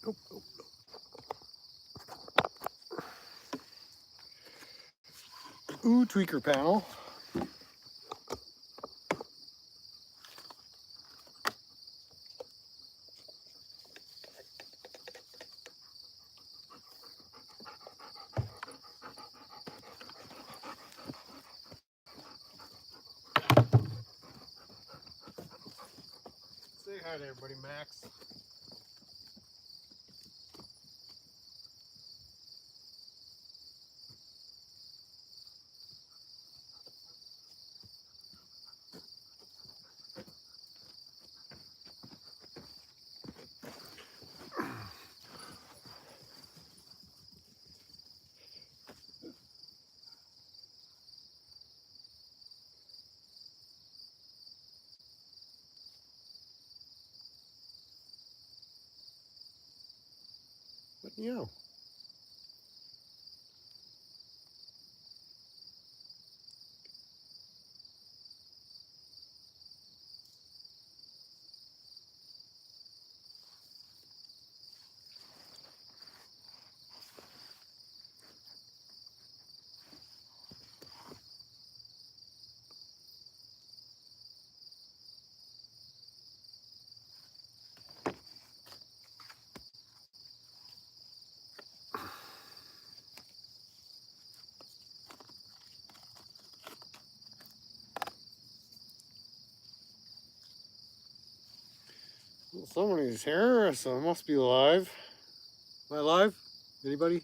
Nope, nope, nope. Ooh, tweaker panel. Say hi to everybody, Max. But yeah. Well, somebody's here, so it must be live. Am I live? Anybody?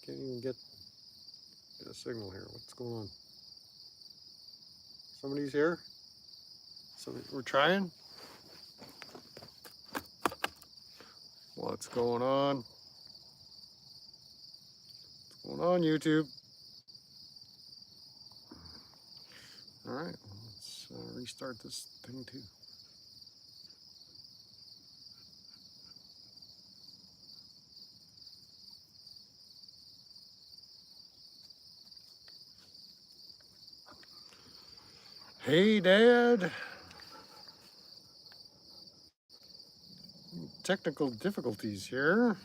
Can't even get a signal here. What's going on? Somebody's here? We're trying? What's going on? What's going on, YouTube? All right, let's restart this thing too. Hey, Dad. Technical difficulties here.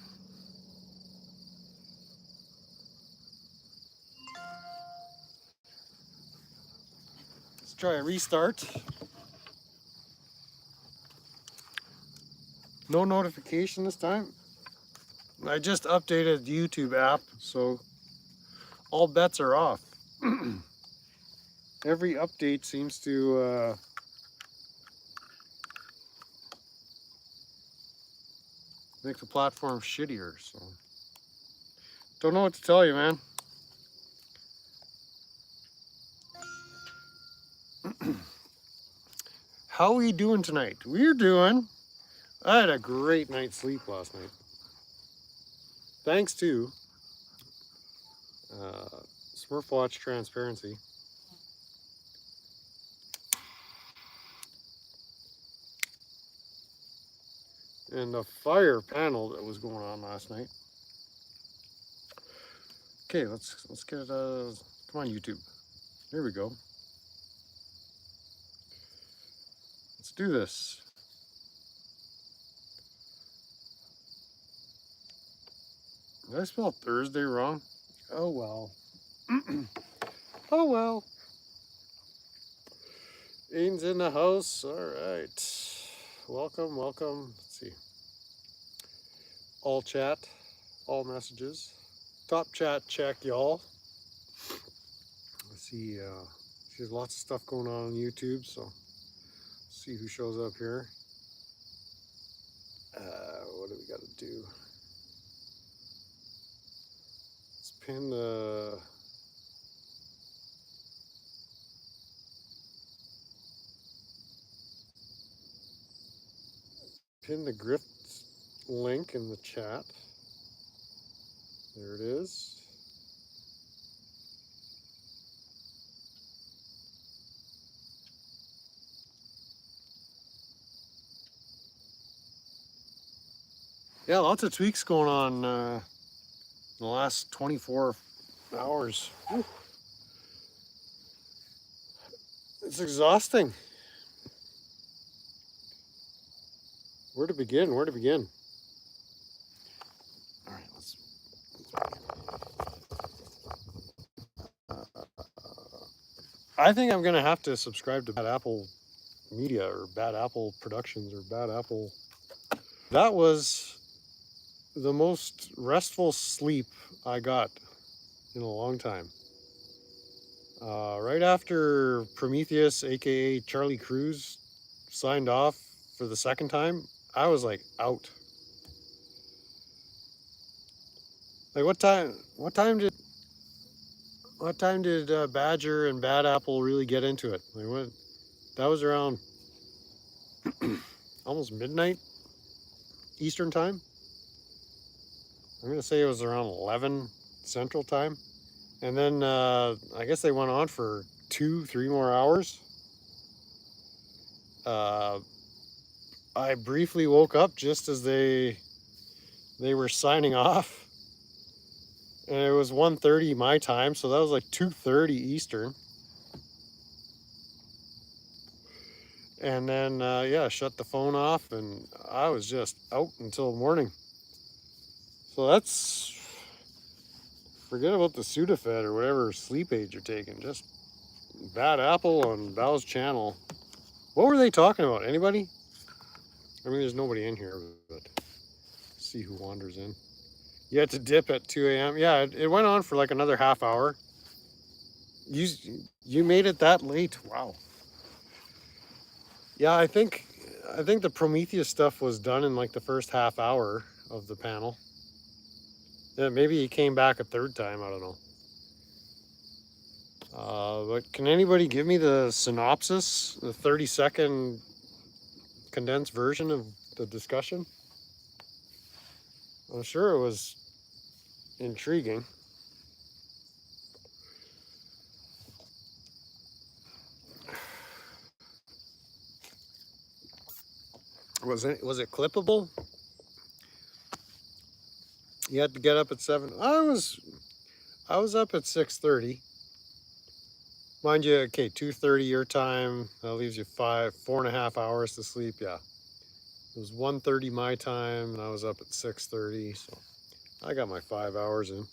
Let's try a restart. No notification this time. I just updated the YouTube app, so all bets are off. Every update seems to make the platform shittier, so don't know what to tell you, man. How are we doing tonight? We're doing. I had a great night's sleep last night. Thanks to Smurfwatch Transparency. And the fire panel that was going on last night. Okay, let's get it. Come on, YouTube. There we go. Let's do this. Did I spell Thursday wrong? Oh well. Oh well. Aiden's in the house. All right. Welcome, welcome. Let's see. All chat, all messages. Top chat check, y'all. Let's see. There's lots of stuff going on YouTube, so let's see who shows up here. What do we got to do? Let's pin the. Pin the grift link in the chat. There it is. Yeah, lots of tweaks going on in the last 24 hours. Whew. It's exhausting. Where to begin? Where to begin? All right, let's I think I'm gonna have to subscribe to Bad Apple Media or Bad Apple Productions or Bad Apple. That was the most restful sleep I got in a long time. Right after Prometheus, aka Charlie Cruz, signed off for the second time, I was like out. Like what time? What time did Badger and Bad Apple really get into it? Like what? That was around almost midnight Eastern time. I'm gonna say it was around 11 Central time, and then I guess they went on for 2-3 more hours. Uh, I briefly woke up just as they were signing off, and it was 1:30 my time, so that was like 2:30 Eastern. And then yeah, shut the phone off, and I was just out until morning. So that's, forget about the Sudafed or whatever sleep aid you're taking. Just Bad Apple on Val's channel. What were they talking about? Anybody? I mean, there's nobody in here, but see who wanders in. You had to dip at 2 a.m. Yeah, it went on for like another half hour. You made it that late? Wow. Yeah, I think the Prometheus stuff was done in like the first half hour of the panel. Yeah, maybe he came back a third time. I don't know. But can anybody give me the synopsis, the 30-second condensed version of the discussion? I'm sure it was intriguing. Was it clippable? You had to get up at 7. I was up at 6:30. Mind you, okay, 2:30 your time. That leaves you 4.5 hours to sleep. Yeah, it was 1:30 my time, and I was up at 6:30. So I got my 5 hours in.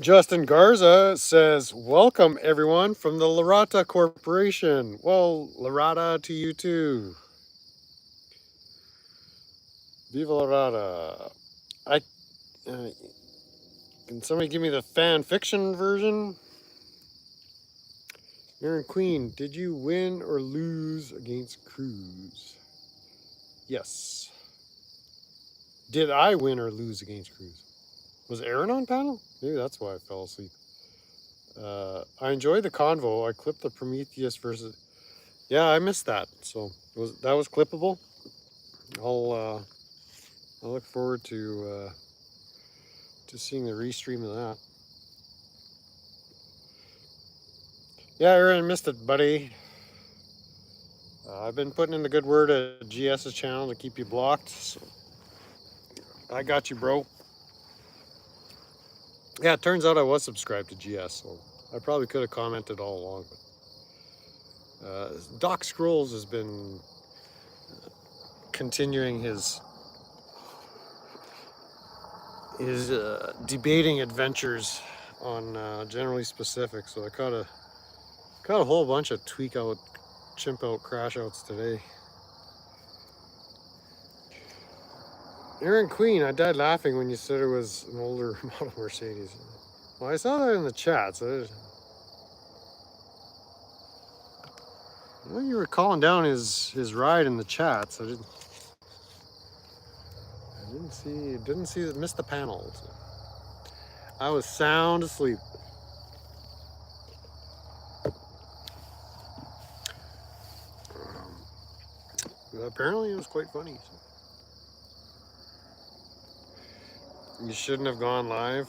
Justin Garza says, "Welcome everyone from the Larata Corporation." Well, Larata to you too. Viva Larata. Can somebody give me the fan fiction version? Aaron Queen, did you win or lose against Cruz? Yes. Did I win or lose against Cruz? Was Aaron on panel? Maybe that's why I fell asleep. I enjoyed the convo. I clipped the Prometheus versus. Yeah, I missed that. So that was clippable. I'll look forward to seeing the restream of that. Yeah, Aaron, missed it, buddy. I've been putting in the good word at GS's channel to keep you blocked. So I got you, bro. Yeah, it turns out I was subscribed to GS, so I probably could have commented all along. But Doc Scrolls has been continuing his debating adventures on Generally Specific, so I caught a whole bunch of tweak out, chimp out, crash outs today. Aaron Queen, I died laughing when you said it was an older model Mercedes. Well, I saw that in the chat, so well, you were calling down his ride in the chat, so I didn't see missed the panel. So I was sound asleep. Apparently, it was quite funny. So. You shouldn't have gone live.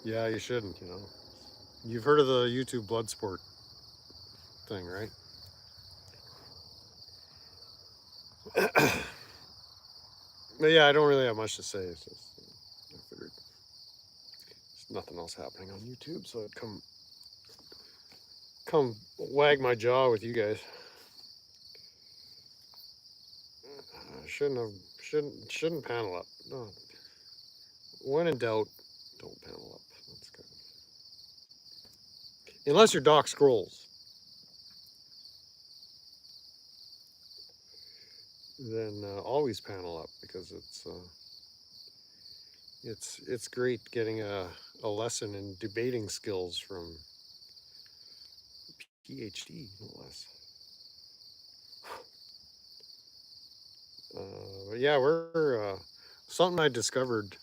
Yeah, you shouldn't. You know, you've heard of the YouTube Bloodsport thing, right? But yeah, I don't really have much to say. It's just, I figured there's nothing else happening on YouTube, so I'd come wag my jaw with you guys. shouldn't panel up. No. When in doubt, don't panel up. That's good. Unless your dock scrolls, then always panel up, because it's great getting a lesson in debating skills from PhD, no less. But yeah, we're something I discovered,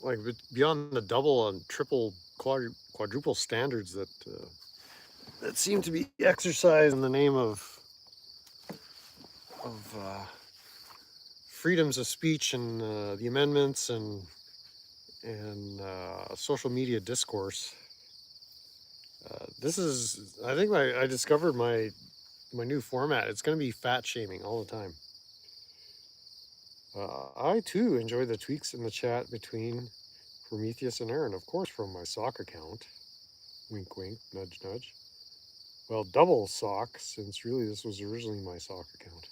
like beyond the double and triple quadruple standards that seem to be exercised in the name of freedoms of speech and the amendments and social media discourse. This is, I think, I discovered my new format. It's going to be fat shaming all the time. I too enjoy the tweaks in the chat between Prometheus and Aaron, of course, from my sock account. Wink, wink, nudge, nudge. Well, double sock, since really this was originally my sock account.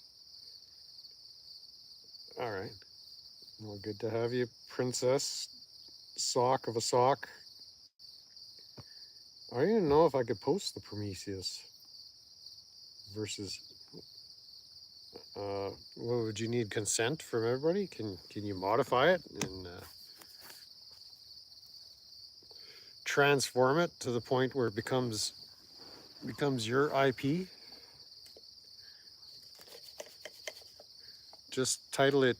All right. Well, good to have you, Princess Sock of a Sock. I don't even know if I could post the Prometheus versus. What would you need consent from everybody? Can you modify it and transform it to the point where it becomes your IP? Just title it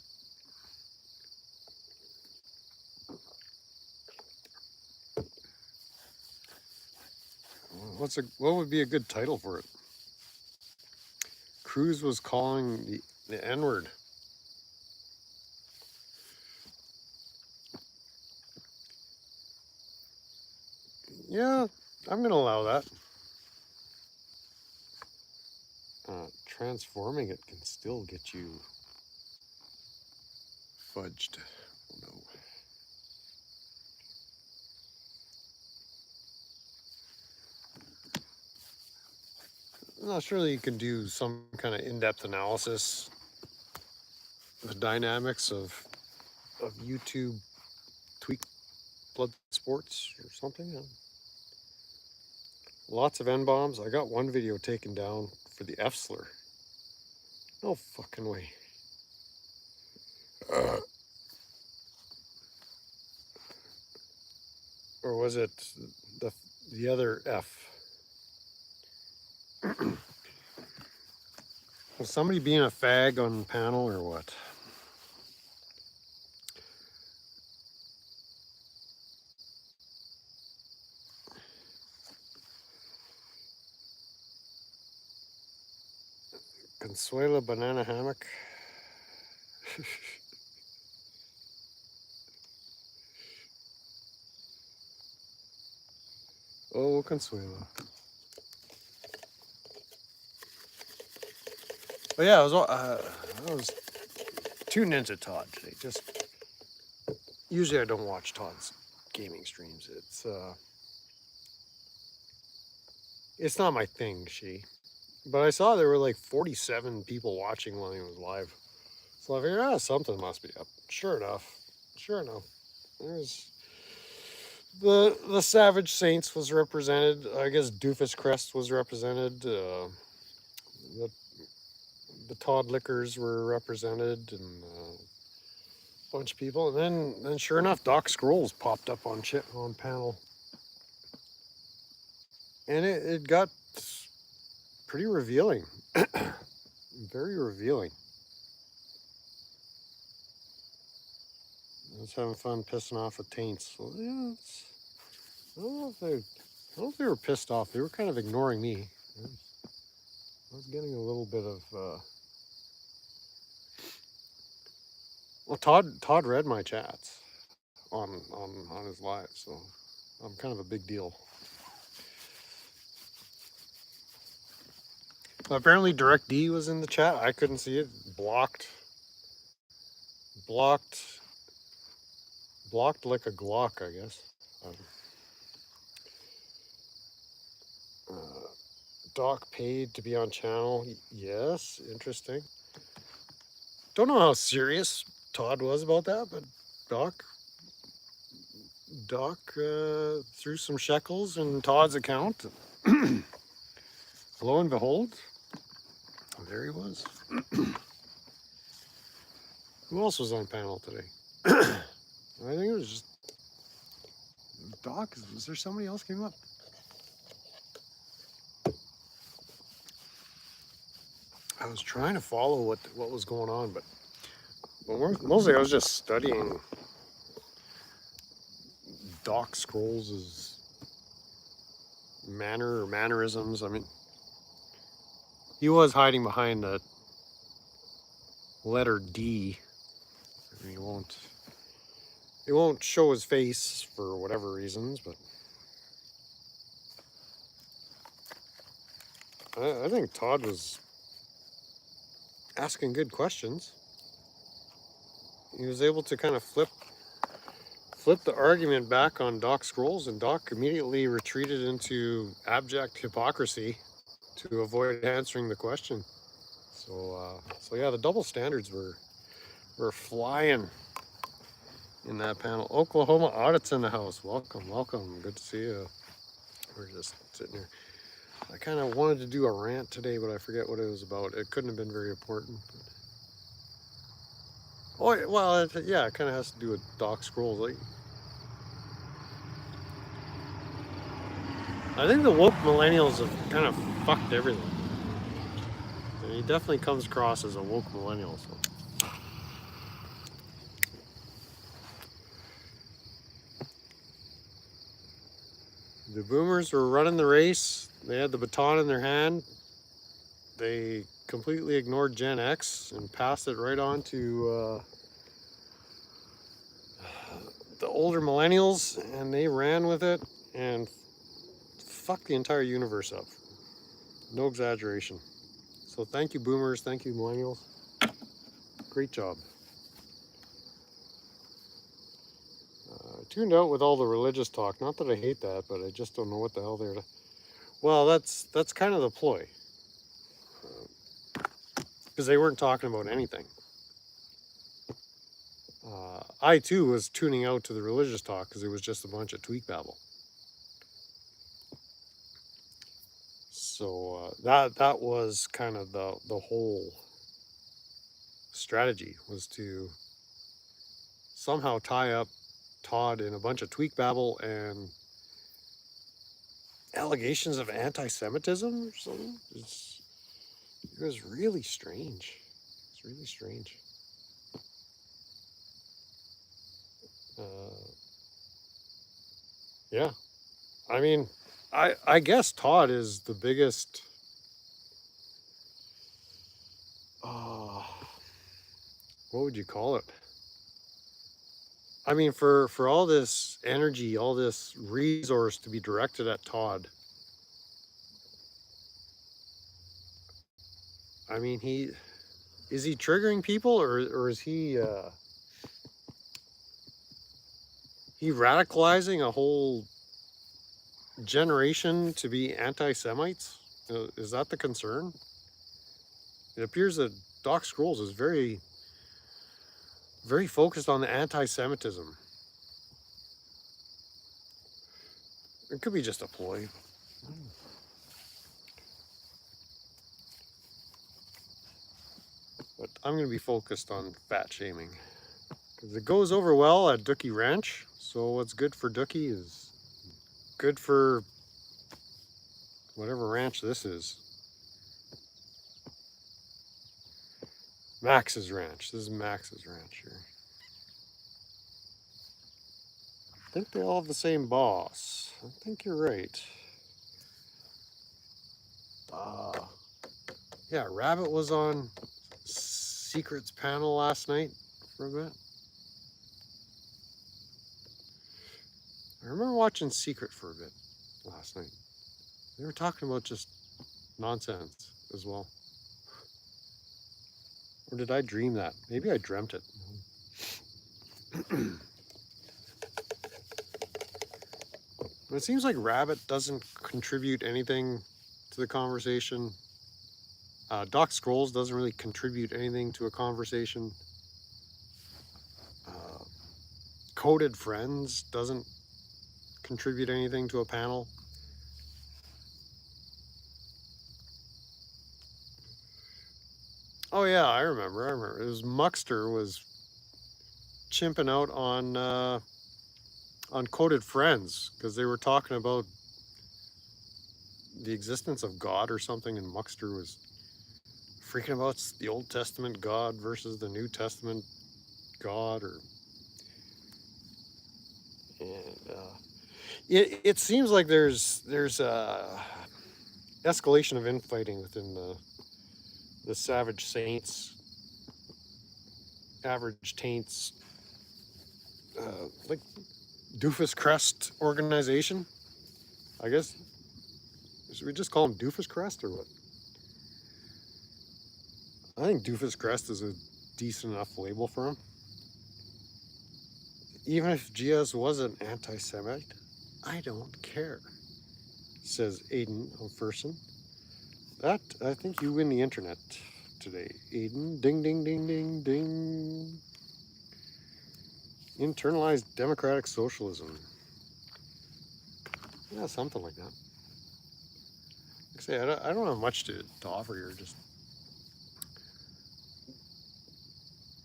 what would be a good title for it? Cruz was calling the N-word. Yeah, I'm gonna allow that. Transforming it can still get you fudged. Oh, no. I'm not sure that you can do some kind of in-depth analysis of the dynamics of YouTube tweak blood sports or something. Lots of N-bombs. I got one video taken down for the F-slur. No fucking way. Or was it the other F? Was somebody being a fag on the panel or what? Consuela Banana Hammock. Oh, Consuela. But yeah, I was tuned into Todd today. Just usually I don't watch Todd's gaming streams. It's not my thing, but I saw there were like 47 people watching while he was live. So I figured, something must be up. Sure enough, there's the Savage Saints was represented. I guess Doofus Crest was represented. The Todd Liquors were represented, and a bunch of people. And then sure enough, Doc Scrolls popped up on panel, and it got pretty revealing. Very revealing. I was having fun pissing off with taints. So, yeah, I don't know if they were pissed off. They were kind of ignoring me. I was getting a little bit of. Well, Todd read my chats on his live, so I'm kind of a big deal. Apparently, DirectD was in the chat. I couldn't see it. Blocked like a Glock, I guess. Doc paid to be on channel. Yes, interesting. Don't know how serious Todd was about that, but Doc threw some shekels in Todd's account. Lo and behold, there he was. Who else was on panel today? I think it was just Doc. Was there somebody else came up? I was trying to follow what was going on, but mostly I was just studying Doc Scrolls' mannerisms. I mean, he was hiding behind the letter D. I mean, he won't show his face for whatever reasons, but I think Todd was asking good questions. He was able to kind of flip the argument back on Doc Scrolls, and Doc immediately retreated into abject hypocrisy to avoid answering the question. So yeah, the double standards were flying in that panel. Oklahoma Audits in the house. Welcome, welcome. Good to see you. We're just sitting here. I kind of wanted to do a rant today, but I forget what it was about. It couldn't have been very important. But... oh, well, yeah, it kind of has to do with Doc Scrolls. Like, I think the woke millennials have kind of fucked everything. And he definitely comes across as a woke millennial. So. The boomers were running the race. They had the baton in their hand. They completely ignored Gen X and passed it right on to the older millennials, and they ran with it and fucked the entire universe up. No exaggeration. So thank you, boomers. Thank you, millennials. Great job. Tuned out with all the religious talk. Not that I hate that, but I just don't know what the hell they're... Well, that's kind of the ploy. Because they weren't talking about anything. I, too, was tuning out to the religious talk because it was just a bunch of tweak babble. So that was kind of the whole strategy, was to somehow tie up Todd in a bunch of tweak babble and allegations of anti-Semitism or something. It was really strange. It's really strange. Yeah, I mean, I guess Todd is the biggest what would you call it? I mean, for all this energy, all this resource to be directed at Todd, I mean, is he triggering people, or is he radicalizing a whole generation to be anti-Semites? Is that the concern? It appears that Doc Scrolls is very, very focused on the anti-Semitism. It could be just a ploy. But I'm going to be focused on fat shaming. Because it goes over well at Dookie Ranch. So what's good for Dookie is good for whatever ranch this is. Max's ranch. This is Max's ranch here. I think they all have the same boss. I think you're right. Yeah, Rabbit was on Secrets panel last night for a bit. I remember watching Secret for a bit last night. They were talking about just nonsense as well. Or did I dream that? Maybe I dreamt it. But it seems like Rabbit doesn't contribute anything to the conversation. Doc Scrolls doesn't really contribute anything to a conversation. Coded Friends doesn't contribute anything to a panel. Oh yeah, I remember. It was Muxter was chimping out on Coded Friends because they were talking about the existence of God or something, and Muxter was freaking about the Old Testament God versus the New Testament God, or and it seems like there's escalation of infighting within the Savage Saints, Average Taints, like Doofus Crest organization. I guess should we just call him Doofus Crest or what? I think Doofus Crest is a decent enough label for him. Even if GS was an anti-Semite, I don't care, says Aiden O'Ferson. That, I think you win the internet today, Aiden. Ding, ding, ding, ding, ding. Internalized democratic socialism. Yeah, something like that. Like I say, I don't have much to offer here, just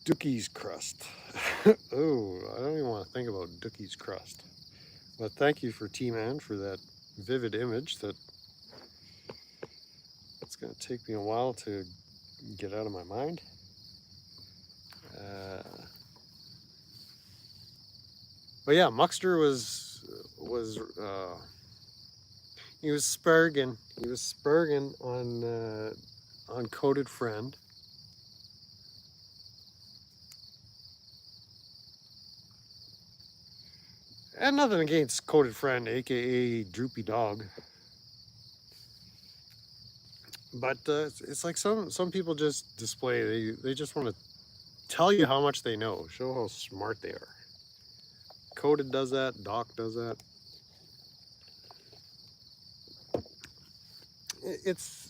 Dookie's crust. Oh, I don't even want to think about Dookie's crust. But thank you for T-Man for that vivid image that it's going to take me a while to get out of my mind. But yeah, Muxter was he was spurging on Coded Friend. And nothing against Coded Friend, aka Droopy Dog. But it's like some people just display, they just want to tell you how much they know, show how smart they are. Coded does that, Doc does that. It's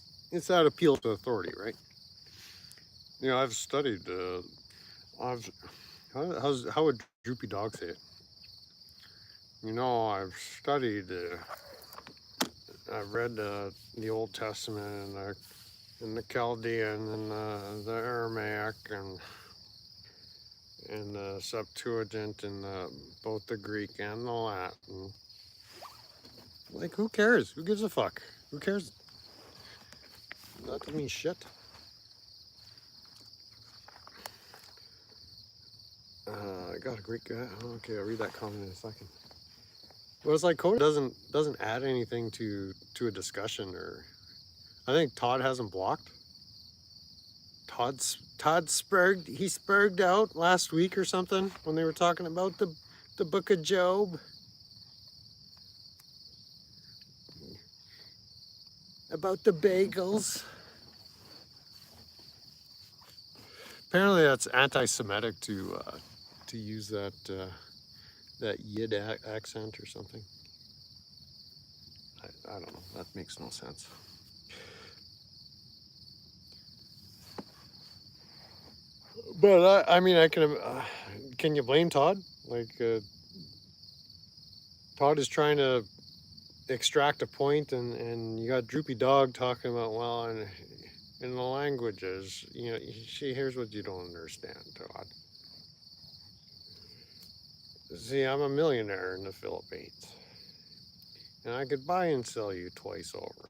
that appeal to authority, right? You know, I've studied. How would Droopy Dog say it? You know, I've studied. I've read the Old Testament and the Chaldean and the Aramaic and the Septuagint and both the Greek and the Latin. Like, who cares? Who gives a fuck? Who cares? That doesn't mean shit. I got a great guy. Okay, I'll read that comment in a second. Well, it's like Cody doesn't add anything to a discussion, or I think Todd hasn't blocked. Todd spurged out last week or something when they were talking about the Book of Job. About the bagels. Apparently that's anti-Semitic to use that Yid accent or something. I don't know. That makes no sense. But I mean, can you blame Todd? Like, Todd is trying to extract a point, and you got Droopy Dog talking about, well, in the languages, you know, here's what you don't understand, Todd. See, I'm a millionaire in the Philippines, and I could buy and sell you twice over.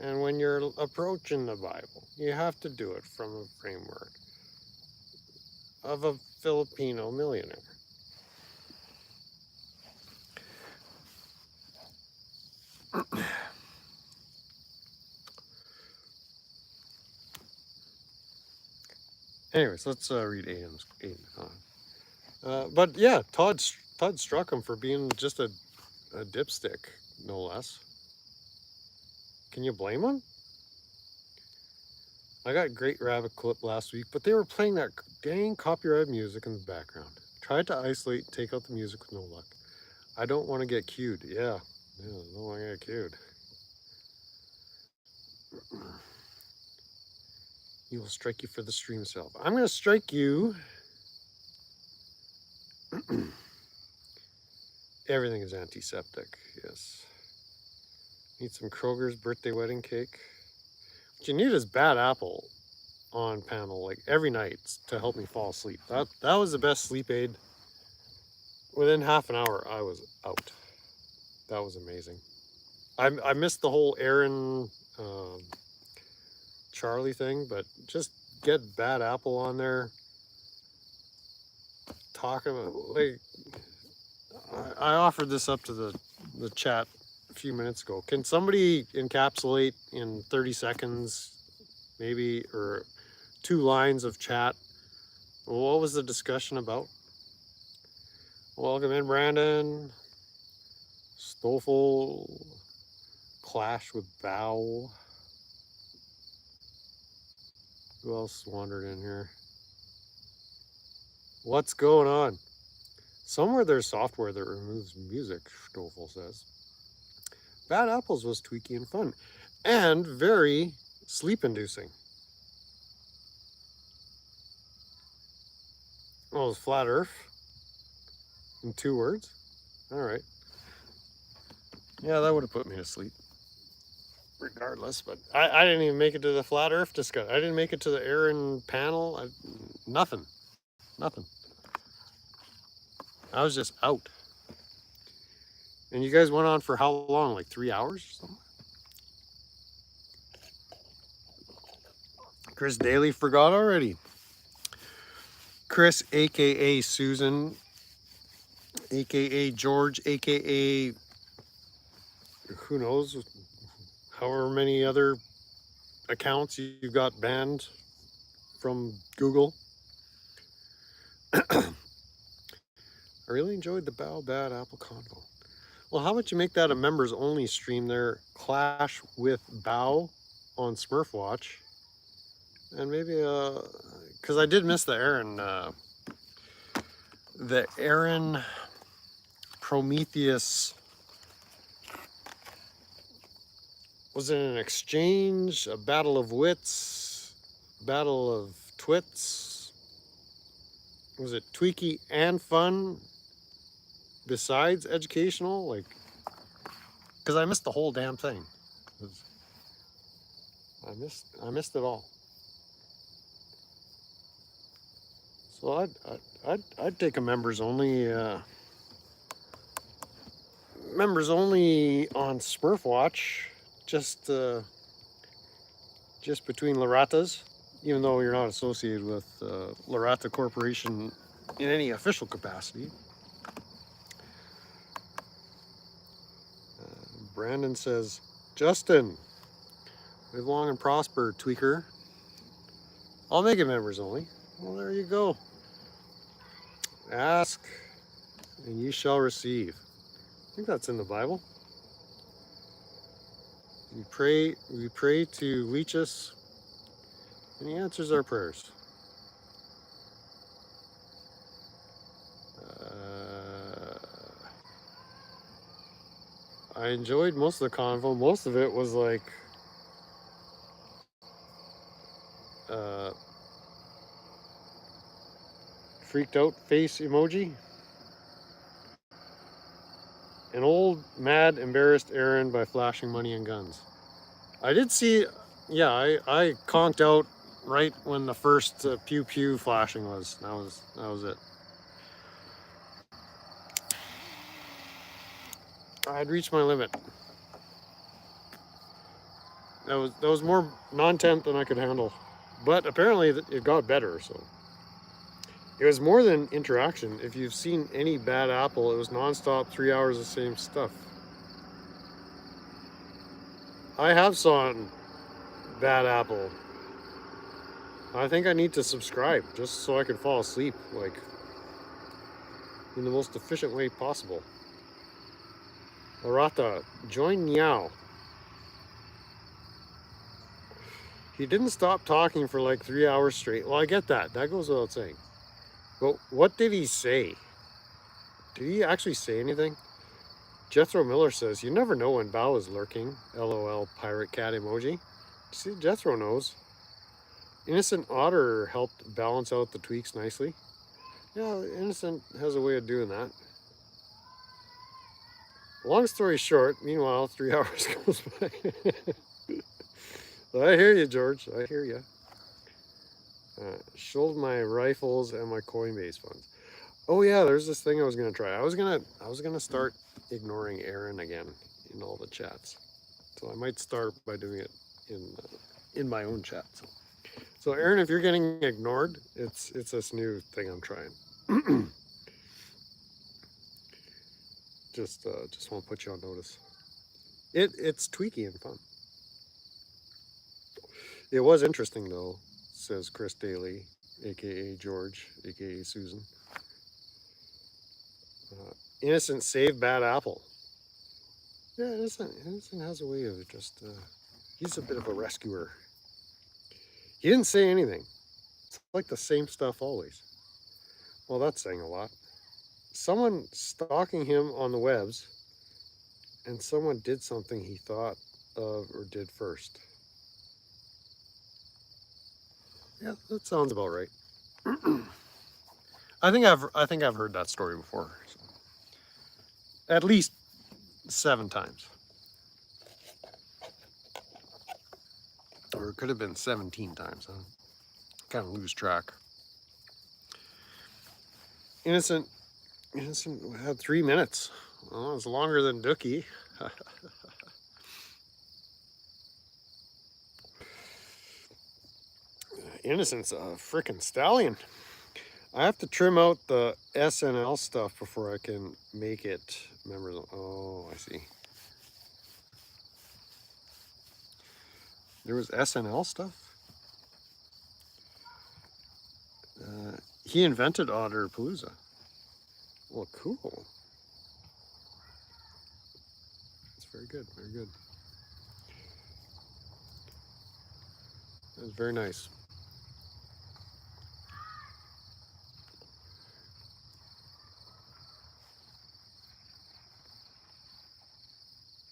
And when you're approaching the Bible, you have to do it from a framework of a Filipino millionaire. Anyways, let's read Aiden's comment. But yeah, Todd struck him for being just a dipstick, no less. Can you blame him? I got Great Rabbit clip last week, but they were playing that dang copyrighted music in the background. Tried to isolate, take out the music with no luck. I don't want to get cued. Yeah, I don't want to get cued. He will strike you for the stream itself. I'm going to strike you. Everything is antiseptic, yes. Need some Kroger's birthday wedding cake. What you need is bad apple on panel, like every night, to help me fall asleep. That was the best sleep aid. Within half an hour, I was out. That was amazing. I missed the whole Aaron Charlie thing, but just get bad apple on there. Talk about, like, I offered this up to the chat a few minutes ago. Can somebody encapsulate in 30 seconds, maybe, or 2 lines of chat? What was the discussion about? Welcome in, Brandon. Stoffel. Clash with Bow. Who else wandered in here? What's going on? Somewhere there's software that removes music, Stoffel says. Bad Apples was tweaky and fun. And very sleep-inducing. Oh, it's Flat Earth? In 2 words? Alright. Yeah, that would have put me to sleep. Regardless, but I didn't even make it to the Flat Earth discussion. I didn't make it to the Aaron panel. Nothing. I was just out. And you guys went on for how long? Like 3 hours or something? Chris Daly forgot already. Chris, aka Susan, aka George, aka who knows, however many other accounts you got banned from Google. I really enjoyed the Bad Apple convo. Well, how about you make that a members only stream there? Clash with Bow on Smurfwatch. And maybe, because I did miss the Aaron Prometheus. Was it an exchange, a battle of wits, battle of twits? Was it tweaky and fun besides educational? Like, because I missed the whole damn thing. I missed it all. So I'd take a members only on Smurfwatch, just between Laratas, even though you're not associated with Larata Corporation in any official capacity. Brandon says, Justin, live long and prosper, tweaker. I'll make it members only. Well, there you go. Ask and you shall receive. I think that's in the Bible. We pray to reach us, and he answers our prayers. I enjoyed most of the convo. Most of it was like freaked out face emoji. An old, mad, embarrassed Aaron by flashing money and guns. I did see, yeah, I conked out right when the first pew pew flashing was. That was it. I had reached my limit. That was more non-temp than I could handle, but apparently it got better. So it was more than interaction. If you've seen any Bad Apple, it was non-stop, 3 hours of the same stuff. I have saw Bad Apple. I think I need to subscribe just so I can fall asleep, like, in the most efficient way possible. Larata, join Meow. He didn't stop talking for like 3 hours straight. Well, I get that. That goes without saying. But what did he say? Did he actually say anything? Jethro Miller says, you never know when Bao is lurking. LOL, pirate cat emoji. See, Jethro knows. Innocent Otter helped balance out the tweaks nicely. Yeah, Innocent has a way of doing that. Long story short, meanwhile, 3 hours goes by. I hear you, George. I hear you. Shouldered my rifles and my Coinbase funds. Oh yeah, there's this thing I was gonna try. I was gonna start ignoring Aaron again in all the chats. So I might start by doing it in my own chat. So Aaron, if you're getting ignored, it's this new thing I'm trying. just want to put you on notice. It's tweaky and fun. It was interesting though, says Chris Daly, aka George, aka Susan. Innocent saved bad apple. Yeah, Innocent has a way of just he's a bit of a rescuer. He didn't say anything. It's like the same stuff always. Well, that's saying a lot. Someone stalking him on the webs, and someone did something he thought of or did first. Yeah, that sounds about right. I think I've heard that story before. So. At least 7 times. Or it could have been 17 times. I kind of lose track. Innocent had 3 minutes. Well, it was longer than Dookie. Innocent's a freaking stallion. I have to trim out the SNL stuff before I can make it memorable. Oh, I see. There was SNL stuff? He invented Otter Palooza. Well, cool. That's very good, very good. That's very nice.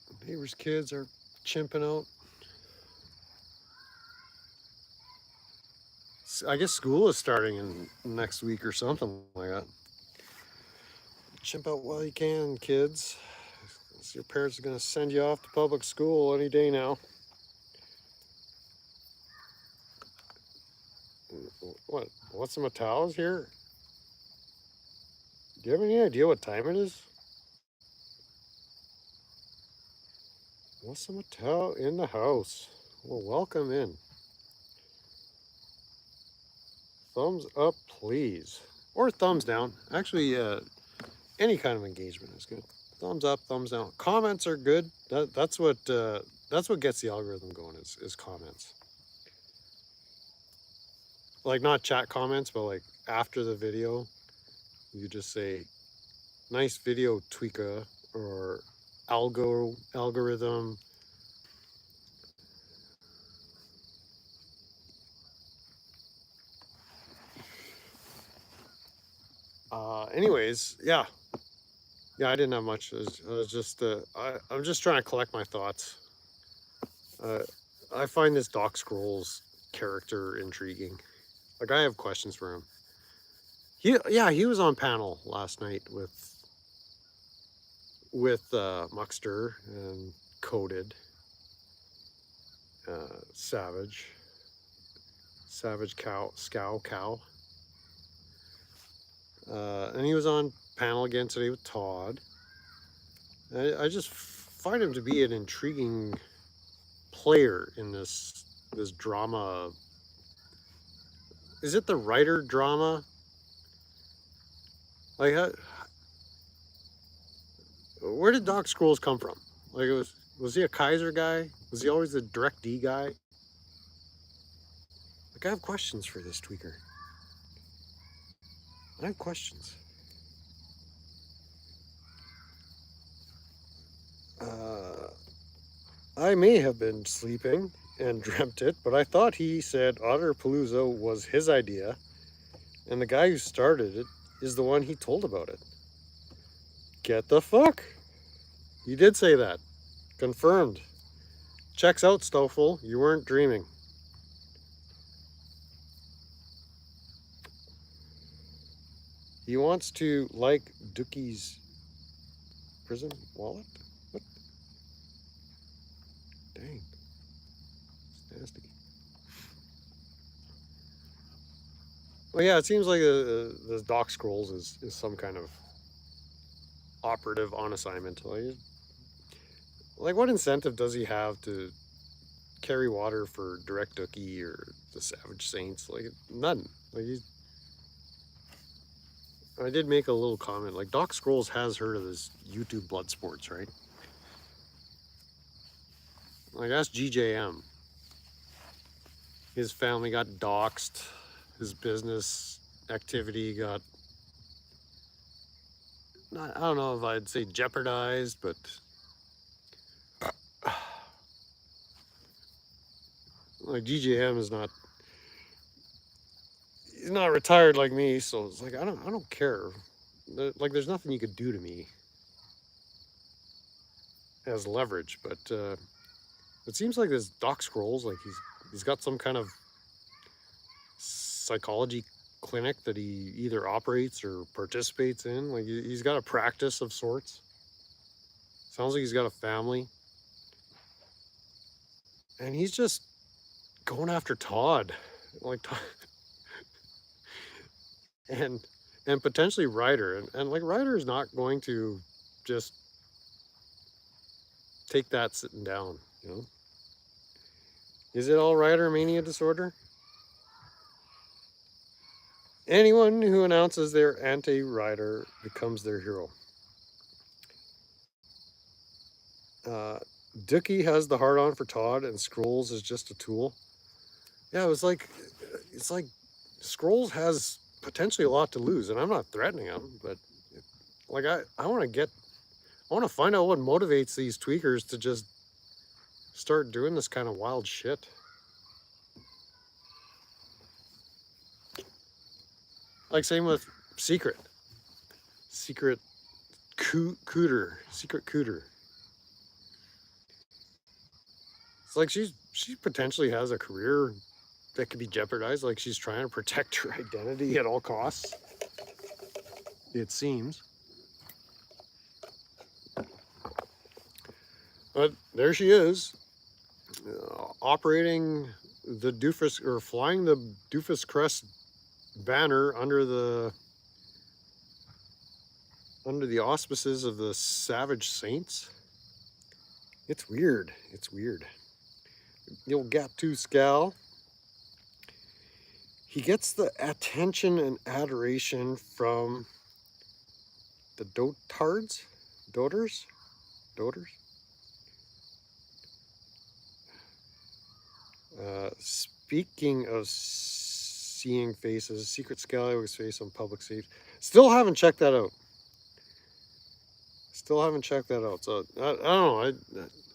The neighbors' kids are chimping out. I guess school is starting in next week or something like that. Chimp out while you can, kids. Your parents are going to send you off to public school any day now. What? What's the Mattel's here? Do you have any idea what time it is? What's the Mattel in the house? Well, welcome in. Thumbs up, please. Or thumbs down. Actually, any kind of engagement is good. Thumbs up, thumbs down. Comments are good. That's what gets the algorithm going is comments. Like not chat comments, but like after the video, you just say, "Nice video, Tweeka," or algorithm. Anyways, yeah, I didn't have much. I was just I'm just trying to collect my thoughts. I find this Doc Scrolls character intriguing. Like I have questions for him. He was on panel last night with Muckster and Coded, Savage Cow, and he was on panel again today with Todd. I just find him to be an intriguing player in this drama. Is it the writer drama? Like, where did Doc Scrolls come from? Like, was he a Kaiser guy? Was he always the Direct D guy? Like, I have questions for this tweaker. I have questions. I may have been sleeping and dreamt it, but I thought he said Otter Palooza was his idea, and the guy who started it is the one he told about it. Get the fuck? He did say that. Confirmed. Checks out, Stoffel. You weren't dreaming. He wants to like Dookie's prison wallet? What? Dang. It's nasty. Well, yeah, it seems like the Doc Scrolls is some kind of operative on assignment. Like, what incentive does he have to carry water for Direct Dookie or the Savage Saints? Like, none. Like, I did make a little comment. Like, Doc Scrolls has heard of this YouTube blood sports, right? Like, that's GJM. His family got doxxed. His business activity got, I don't know if I'd say jeopardized, but like GJM is not, he's not retired like me, so it's like I don't care. Like, there's nothing you could do to me as leverage, but it seems like this Doc Scrolls, like he's got some kind of psychology clinic that he either operates or participates in. Like, he's got a practice of sorts. Sounds like he's got a family, and he's just going after Todd, like, and potentially Ryder, and like Ryder is not going to just take that sitting down, you know. Is it all Ryder mania disorder? Anyone who announces they're anti-Ryder becomes their hero. Dookie has the hard on for Todd, and Scrolls is just a tool. Yeah, it's like Scrolls has potentially a lot to lose, and I'm not threatening him, but like I want to find out what motivates these tweakers to just start doing this kind of wild shit. Like, same with Secret Cooter. It's like she potentially has a career that could be jeopardized. Like, she's trying to protect her identity at all costs, it seems. But there she is, operating the doofus, or flying the doofus crest banner under the auspices of the Savage Saints. It's weird. It's weird. The old Gap 2 Scal. He gets the attention and adoration from the doters. Speaking of seeing faces, Secret Scallywags face on public safety. Still haven't checked that out. So I don't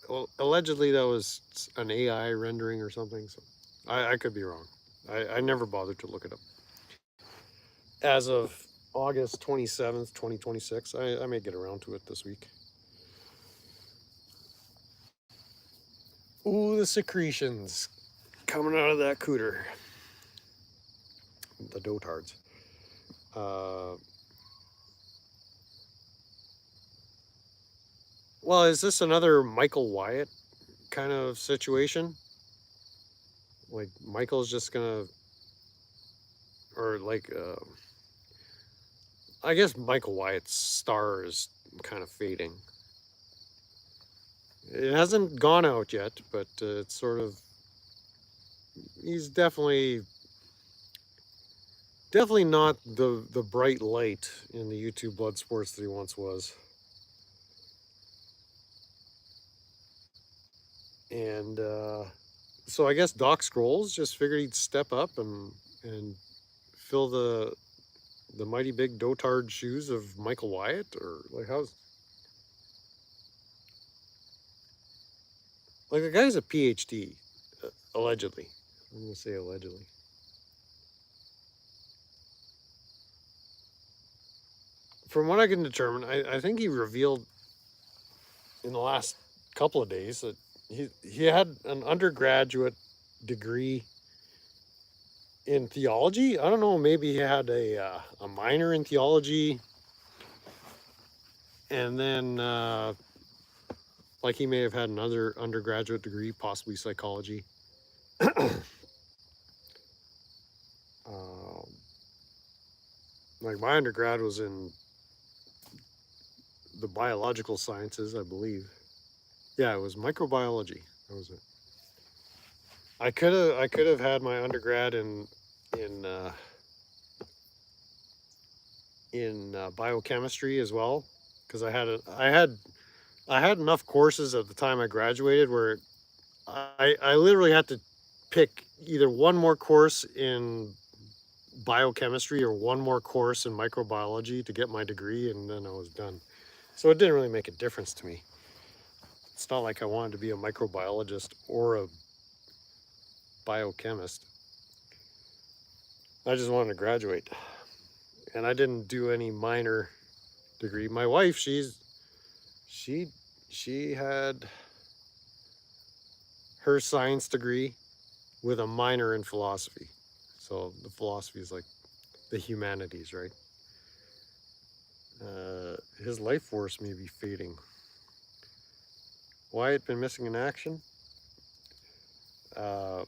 know. Allegedly that was an AI rendering or something. So I could be wrong. I never bothered to look it up. As of August 27th, 2026, I may get around to it this week. Ooh, the secretions coming out of that cooter. The dotards. Well, is this another Michael Wyatt kind of situation? Like, Michael's just gonna, or like, I guess Michael Wyatt's star is kind of fading. It hasn't gone out yet, but it's sort of, he's definitely not the bright light in the YouTube blood sports that he once was. And so I guess Doc Scrolls just figured he'd step up and fill the mighty big dotard shoes of Michael Wyatt, or like, how's, like, the guy's a PhD, allegedly. I'm gonna say allegedly. From what I can determine, I think he revealed in the last couple of days that he had an undergraduate degree in theology. I don't know, maybe he had a minor in theology, and then like he may have had another undergraduate degree, possibly psychology. um, like my undergrad was in the biological sciences, I believe. Yeah, it was microbiology. That was it. I could have had my undergrad in uh, in biochemistry as well, because I had enough courses at the time I graduated where I literally had to pick either one more course in biochemistry or one more course in microbiology to get my degree, and then I was done. So it didn't really make a difference to me. It's not like I wanted to be a microbiologist or a biochemist. I just wanted to graduate, and I didn't do any minor degree. My wife, she she had her science degree with a minor in philosophy. So the philosophy is like the humanities, right? His life force may be fading. Wyatt been missing in action? Uh,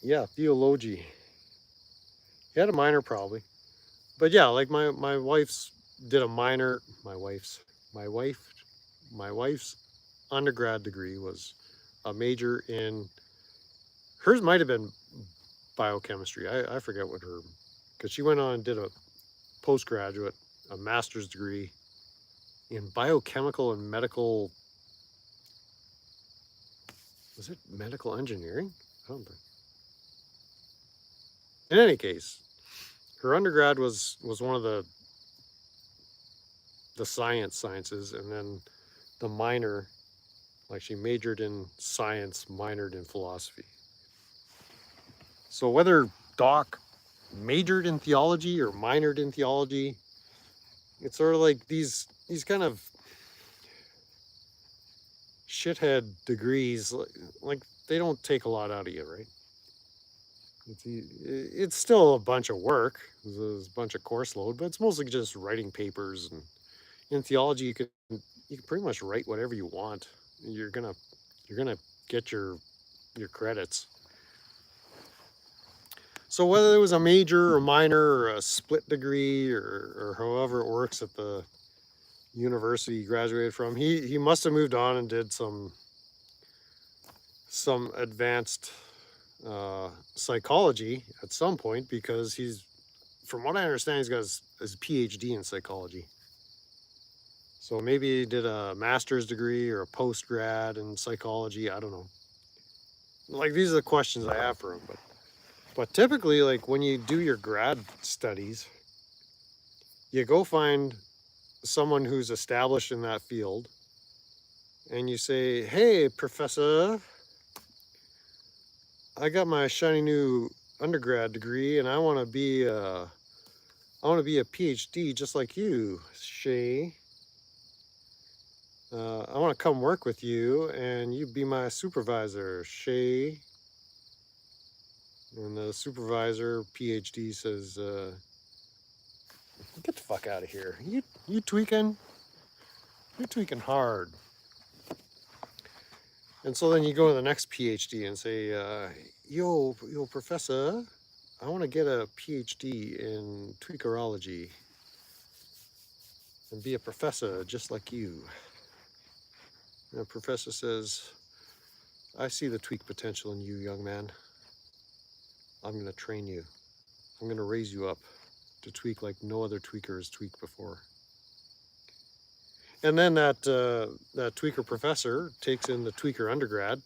yeah, theology. He had a minor probably, but yeah, like my wife's did a minor. My wife my wife's undergrad degree was a major in hers might have been biochemistry. I forget what her, because she went on and did a postgraduate, a master's degree in biochemical and medical. Was it medical engineering? I don't think. In any case, her undergrad was one of the sciences, and then the minor, like she majored in science, minored in philosophy. So whether Doc majored in theology or minored in theology, it's sort of like these kind of shithead degrees, like they don't take a lot out of you, right? It's still a bunch of work. There's a bunch of course load, but it's mostly just writing papers. And in theology, you can pretty much write whatever you want. You're gonna get your credits. So whether it was a major or minor or a split degree or however it works at the university he graduated from, he must have moved on and did some advanced psychology at some point, because from what I understand, he's got his PhD in psychology. So maybe he did a master's degree or a post grad in psychology. I don't know. Like, these are the questions I have for him. But typically, like when you do your grad studies, you go find someone who's established in that field, and you say, "Hey, professor, I got my shiny new undergrad degree, and I want to be a PhD just like you, Shay. I want to come work with you, and you be my supervisor, Shay." And the supervisor, PhD, says, "Get the fuck out of here. You tweaking? You're tweaking hard." And so then you go to the next PhD and say, yo, professor, I want to get a PhD in tweakerology and be a professor just like you. And the professor says, "I see the tweak potential in you, young man. I'm going to train you. I'm going to raise you up to tweak like no other tweaker has tweaked before." And then that tweaker professor takes in the tweaker undergrad,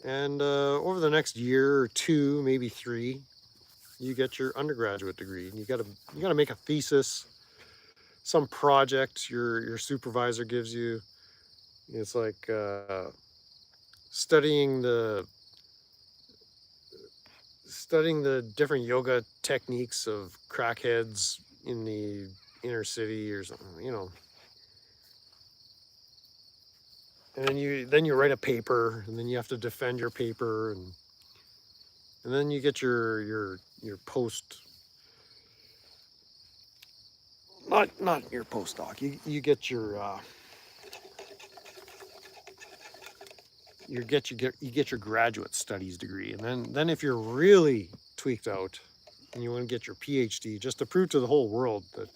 and over the next year or two, maybe three, you get your undergraduate degree. And you gotta make a thesis, some project your supervisor gives you. It's like studying the different yoga techniques of crackheads in the inner city or something. And then you write a paper, and then you have to defend your paper, and then you get your post, not your postdoc. You get your you get your graduate studies degree, and then if you're really tweaked out and you want to get your PhD, just to prove to the whole world that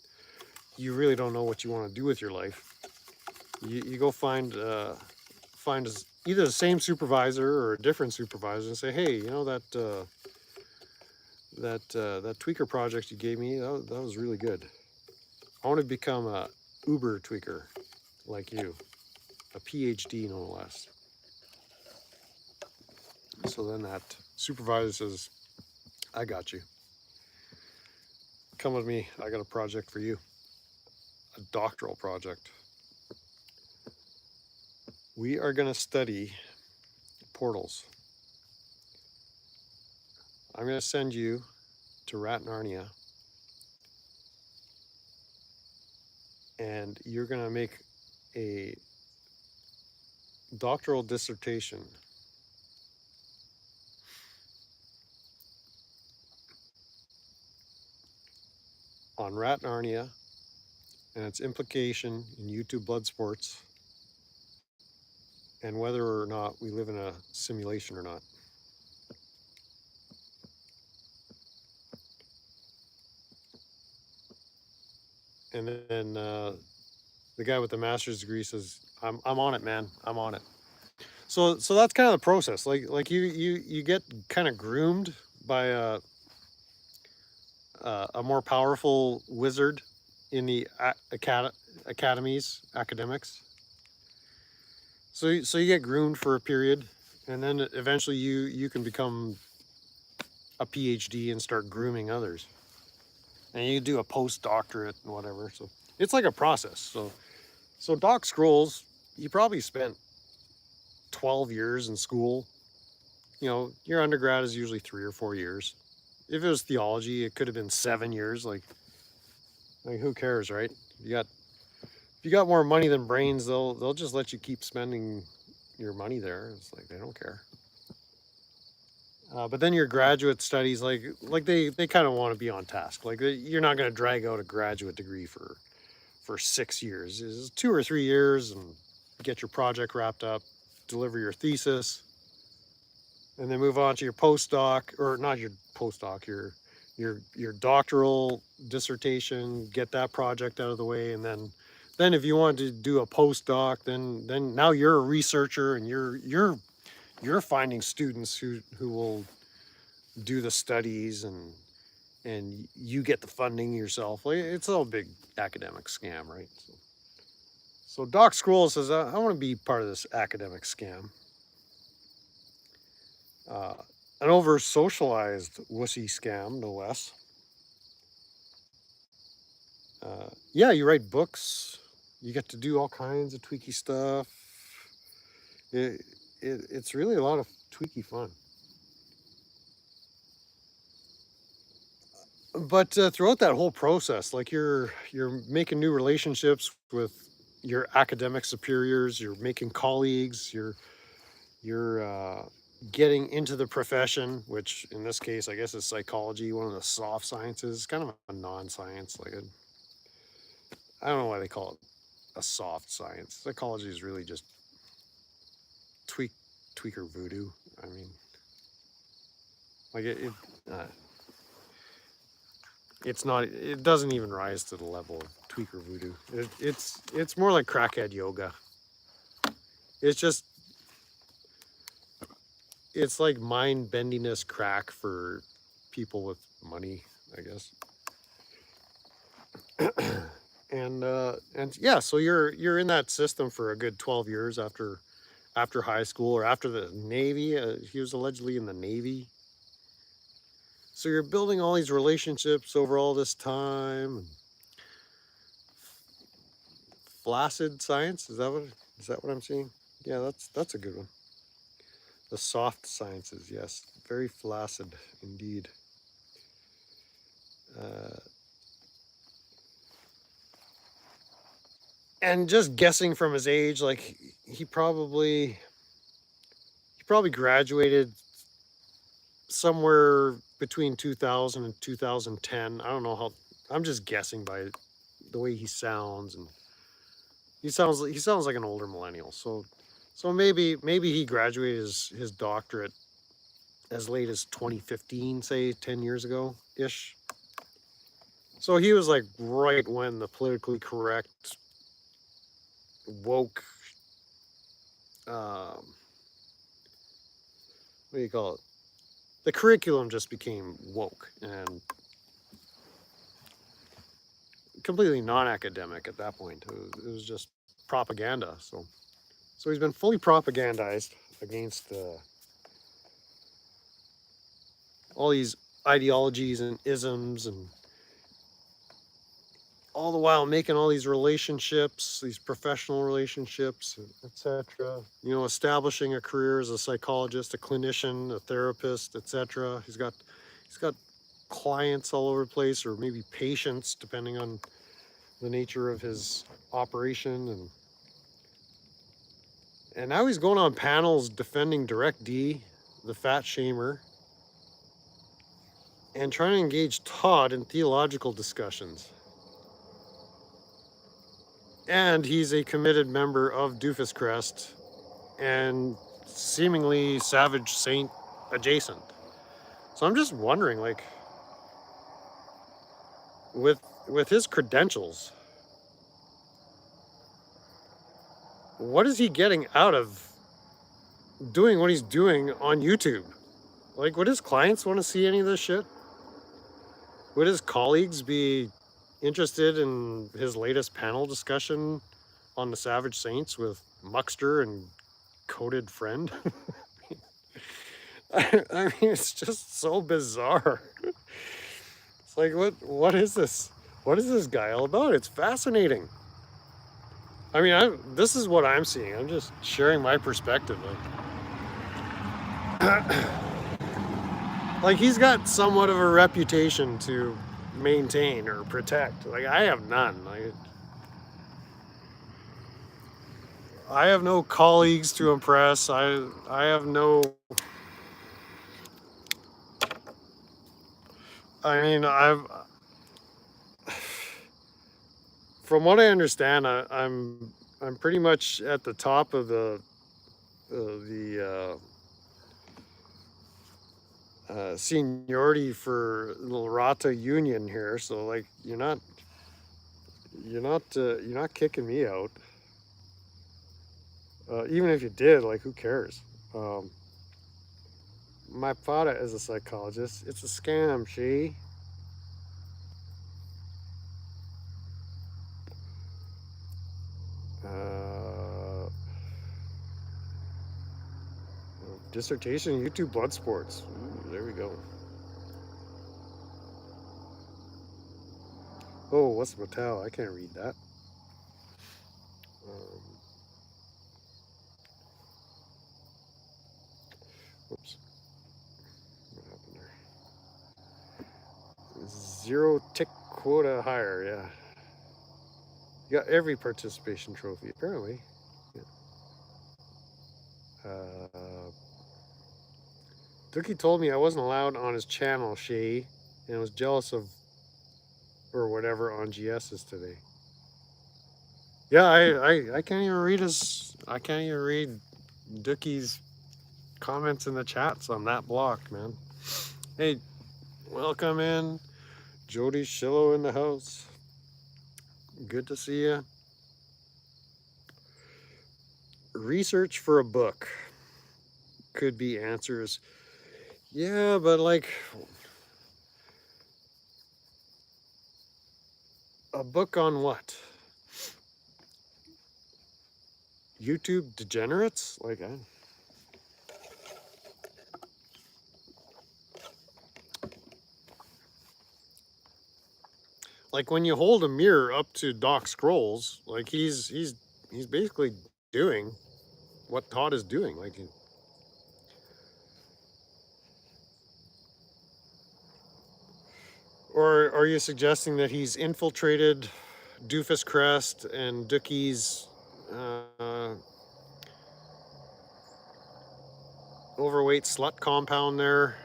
you really don't know what you want to do with your life, you go find either the same supervisor or a different supervisor and say, hey, you know that that tweaker project you gave me, that was really good. I want to become a Uber tweaker like you, a PhD no less. So then that supervisor says, I got you. Come with me. I got a project for you. A doctoral project. We are going to study portals. I'm going to send you to Rat Narnia, and you're going to make a doctoral dissertation on Rat Narnia and its implication in YouTube blood sports, and whether or not we live in a simulation or not. And then the guy with the master's degree says, I'm on it, man. I'm on it. So that's kind of the process. Like you get kind of groomed by a more powerful wizard in the academics. So you get groomed for a period, and then eventually you can become a PhD and start grooming others. And you do a postdoctorate and whatever. So it's like a process. So Doc Scrolls, he probably spent 12 years in school. You know, your undergrad is usually 3 or 4 years. If it was theology, it could have been 7 years. Like who cares, right? If you got more money than brains, they'll just let you keep spending your money there. It's like they don't care. But then your graduate studies, like they kind of want to be on task. Like you're not going to drag out a graduate degree for 6 years. It's 2 or 3 years, and get your project wrapped up, deliver your thesis, and then move on to your postdoc, or not your postdoc, your doctoral dissertation. Get that project out of the way, and then if you want to do a postdoc, then now you're a researcher, and you're finding students who will do the studies, and you get the funding yourself. Like, it's all a big academic scam, right? So Doc Scroll says, I want to be part of this academic scam. An over-socialized wussy scam, no less. Yeah, you write books. You get to do all kinds of tweaky stuff. It's really a lot of tweaky fun. But throughout that whole process, like you're making new relationships with your academic superiors. You're making colleagues. You're getting into the profession, which in this case, I guess, is psychology, one of the soft sciences. It's kind of a non-science. I don't know why they call it a soft science. Psychology is really just tweaker voodoo. I mean, like it's not. It doesn't even rise to the level of tweaker voodoo. It's more like crackhead yoga. It's like mind bendiness crack for people with money, I guess. And yeah, so you're in that system for a good 12 years after high school, or after the Navy. He was allegedly in the Navy. So you're building all these relationships over all this time. Flaccid science, is that what I'm seeing? Yeah, that's a good one. The soft sciences, yes, very flaccid indeed. And just guessing from his age, like he probably graduated somewhere between 2000 and 2010. I don't know how. I'm just guessing by the way he sounds, and he sounds like an older millennial. So maybe he graduated his doctorate as late as 2015, say 10 years ago ish. So he was like right when the politically correct woke what do you call it? The curriculum just became woke and completely non-academic at that point. It was just propaganda. So he's been fully propagandized against all these ideologies and isms, and all the while making all these relationships, these professional relationships, etc. You know, establishing a career as a psychologist, a clinician, a therapist, etc. He's got clients all over the place, or maybe patients, depending on the nature of his operation. And now he's going on panels defending DirectD, the fat shamer, and trying to engage Todd in theological discussions. And he's a committed member of Doofus Crest and seemingly Savage Saint adjacent. So I'm just wondering, like, with his credentials, what is he getting out of doing what he's doing on YouTube? Like, would his clients want to see any of this shit? Would his colleagues be interested in his latest panel discussion on the Savage Saints with Muckster and Coated Friend? I mean, it's just so bizarre. It's like, what is this? What is this guy all about? It's fascinating. I mean, this is what I'm seeing. I'm just sharing my perspective. Like he's got somewhat of a reputation to maintain or protect. Like I have none. I have no colleagues to impress. I have no. I mean, from what I understand, I'm pretty much at the top of the seniority for the Rata Union here. So like, you're not kicking me out. Even if you did, like, who cares? My father is a psychologist. It's a scam, she. Dissertation, YouTube blood sports. Ooh, there we go. Oh, what's Mattel? I can't read that. Whoops. What happened there? 0 tick quota higher, yeah. You got every participation trophy, apparently. Yeah. Dookie told me I wasn't allowed on his channel, Shay, and was jealous of, or whatever, on GS's today. Yeah, I can't even read Dookie's comments in the chat, so I'm that blocked, man. Hey, welcome in. Jody Shillo in the house. Good to see you. Research for a book could be answers. Yeah, but like a book on what? YouTube degenerates? Like when you hold a mirror up to Doc Scrolls, like he's basically doing what Todd is doing. Like, or are you suggesting that he's infiltrated Doofus Crest and Dookie's overweight slut compound there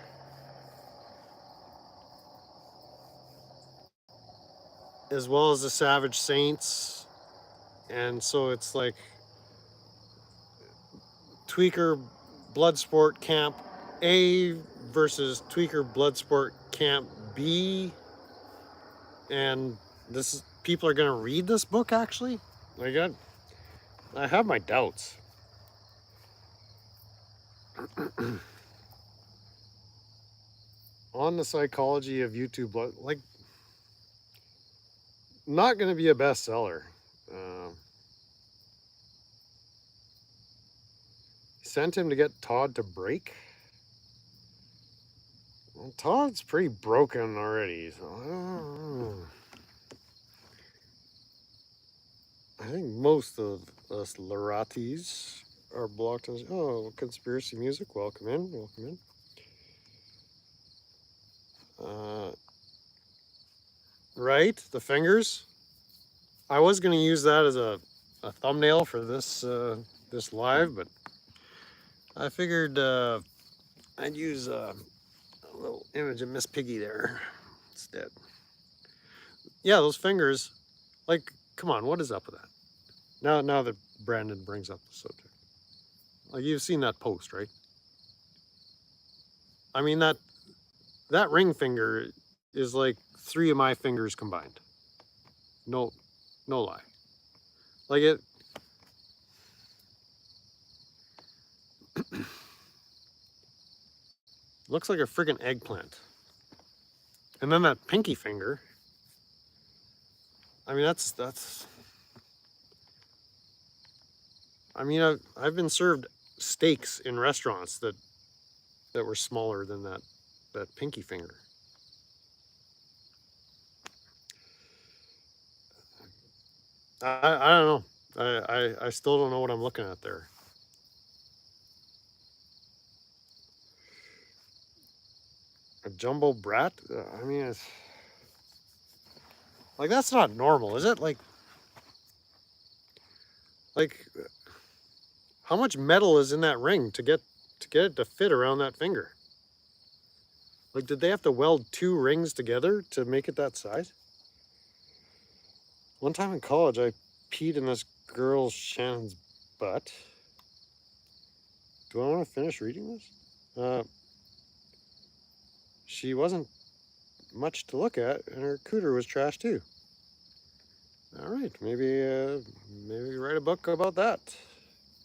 as well as the Savage Saints. And so it's like Tweaker Bloodsport Camp A versus Tweaker Bloodsport Camp B. And this is, people are going to read this book actually? I have my doubts. On the psychology of YouTube, like, not going to be a bestseller. Sent him to get Todd to break. Well, Todd's pretty broken already, so I don't know. I think most of us Laratis are blocked. Oh, conspiracy music. Welcome in. Welcome in. Right, the fingers. I was going to use that as a thumbnail for this this live, but I figured I'd use a little image of Miss Piggy there instead. Yeah, those fingers. Like, come on, what is up with that? Now that Brandon brings up the subject, like, you've seen that post, right? I mean, that ring finger is like 3 of my fingers combined. No lie. Like, it. Looks like a friggin' eggplant. And then that pinky finger. I mean, that's. I mean, I've been served steaks in restaurants that were smaller than that pinky finger. I don't know. I still don't know what I'm looking at there. A jumbo brat? I mean, it's like, that's not normal, is it? Like, how much metal is in that ring to get it to fit around that finger? Like, did they have to weld 2 rings together to make it that size? One time in college, I peed in this girl Shannon's butt. Do I want to finish reading this? She wasn't much to look at, and her cooter was trash too. All right, maybe write a book about that.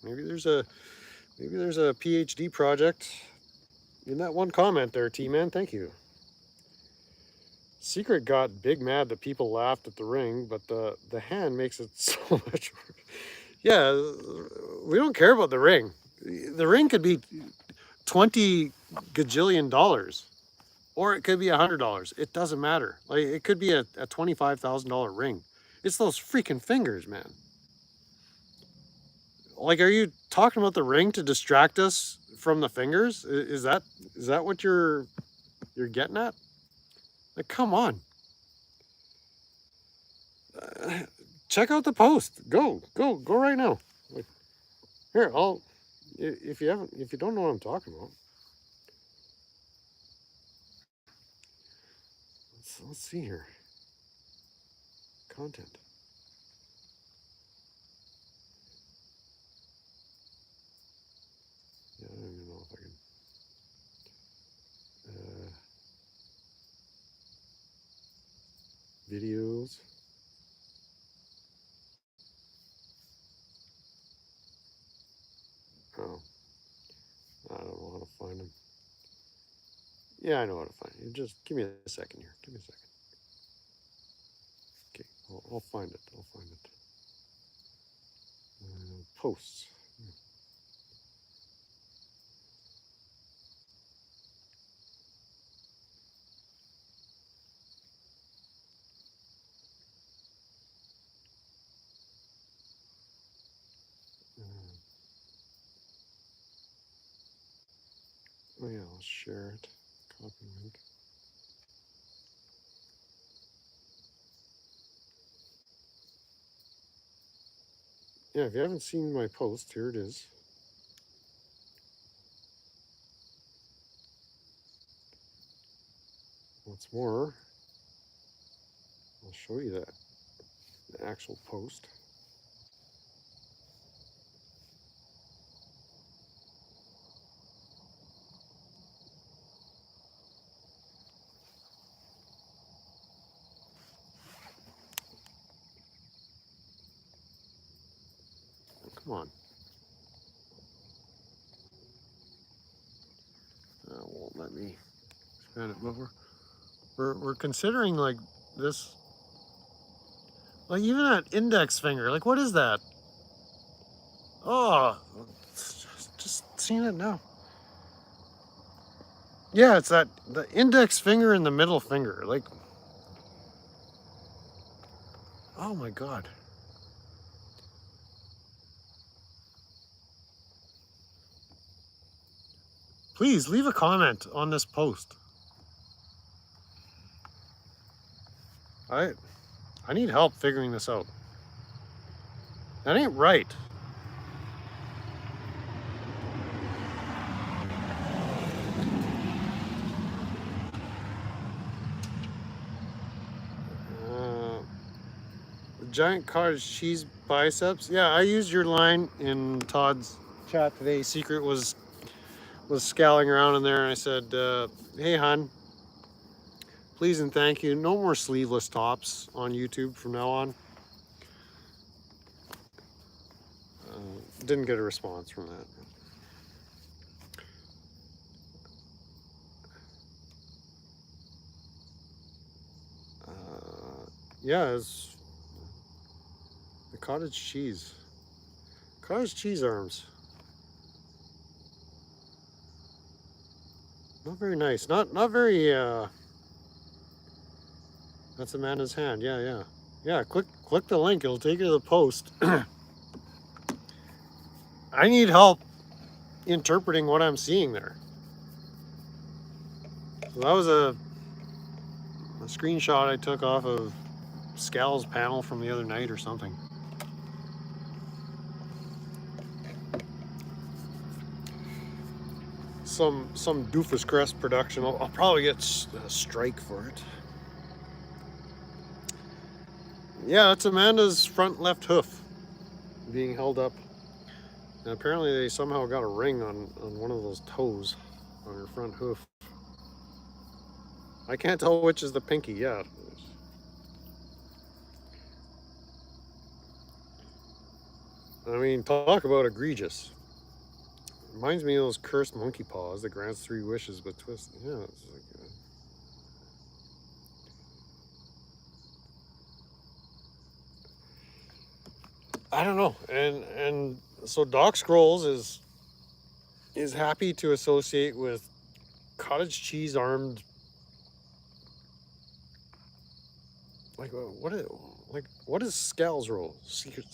Maybe there's a PhD project in that one comment there, T-Man. Thank you. Secret got big mad that people laughed at the ring, but the hand makes it so much worse. Yeah, we don't care about the ring. The ring could be $20 gajillion, or it could be $100. It doesn't matter. Like, it could be a $25,000 ring. It's those freaking fingers, man. Like, are you talking about the ring to distract us from the fingers? Is that what you're getting at? Like, come on. Check out the post. Go right now. Like, here, if you don't know what I'm talking about. Let's see here. Content. Yeah, I don't even know if I can. Videos. Oh, I don't know how to find them. Yeah, I know how to find it. Just give me a second here. Give me a second. Okay, I'll find it. I'll find it. Posts. Oh yeah, I'll share it. Copy link. Yeah, if you haven't seen my post, here it is. What's more, I'll show you that the actual post. Come on. Won't let me expand it, but we're considering like this, like even that index finger. Like, what is that? Oh, just seeing it now. Yeah, it's that the index finger and the middle finger. Like, oh my God. Please leave a comment on this post. I need help figuring this out. That ain't right. Giant cottage cheese biceps. Yeah, I used your line in Todd's chat today. Secret was scowling around in there, and I said, "Hey, hon, please and thank you. No more sleeveless tops on YouTube from now on." Didn't get a response from that. Yeah, it's the cottage cheese arms. Not very nice. Not very. That's Amanda's hand. Yeah. Click the link. It'll take you to the post. I need help interpreting what I'm seeing there. So that was a screenshot I took off of Scal's panel from the other night or something. Some doofus crest production. I'll probably get a strike for it. Yeah, that's Amanda's front left hoof being held up. And apparently they somehow got a ring on one of those toes on her front hoof. I can't tell which is the pinky yet. I mean, talk about egregious. Reminds me of those cursed monkey paws that grants 3 wishes but twists. Yeah, it's like. I don't know, and so Doc Scrolls is happy to associate with cottage cheese armed. Like what is Scal's role? Secret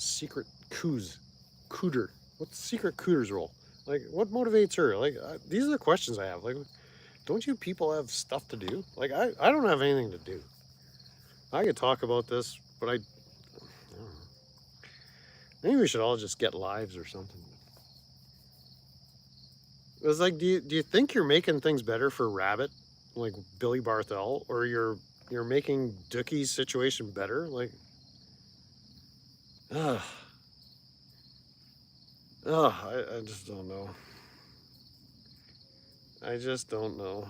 cooter. What's Secret Cooter's role? Like, what motivates her? Like, these are the questions I have. Like, don't you people have stuff to do? Like, I don't have anything to do. I could talk about this, but I don't know. Maybe we should all just get lives or something. It was like, do you think you're making things better for Rabbit, like Billy Barthel, or you're making Dookie's situation better? Like, I just don't know. I just don't know.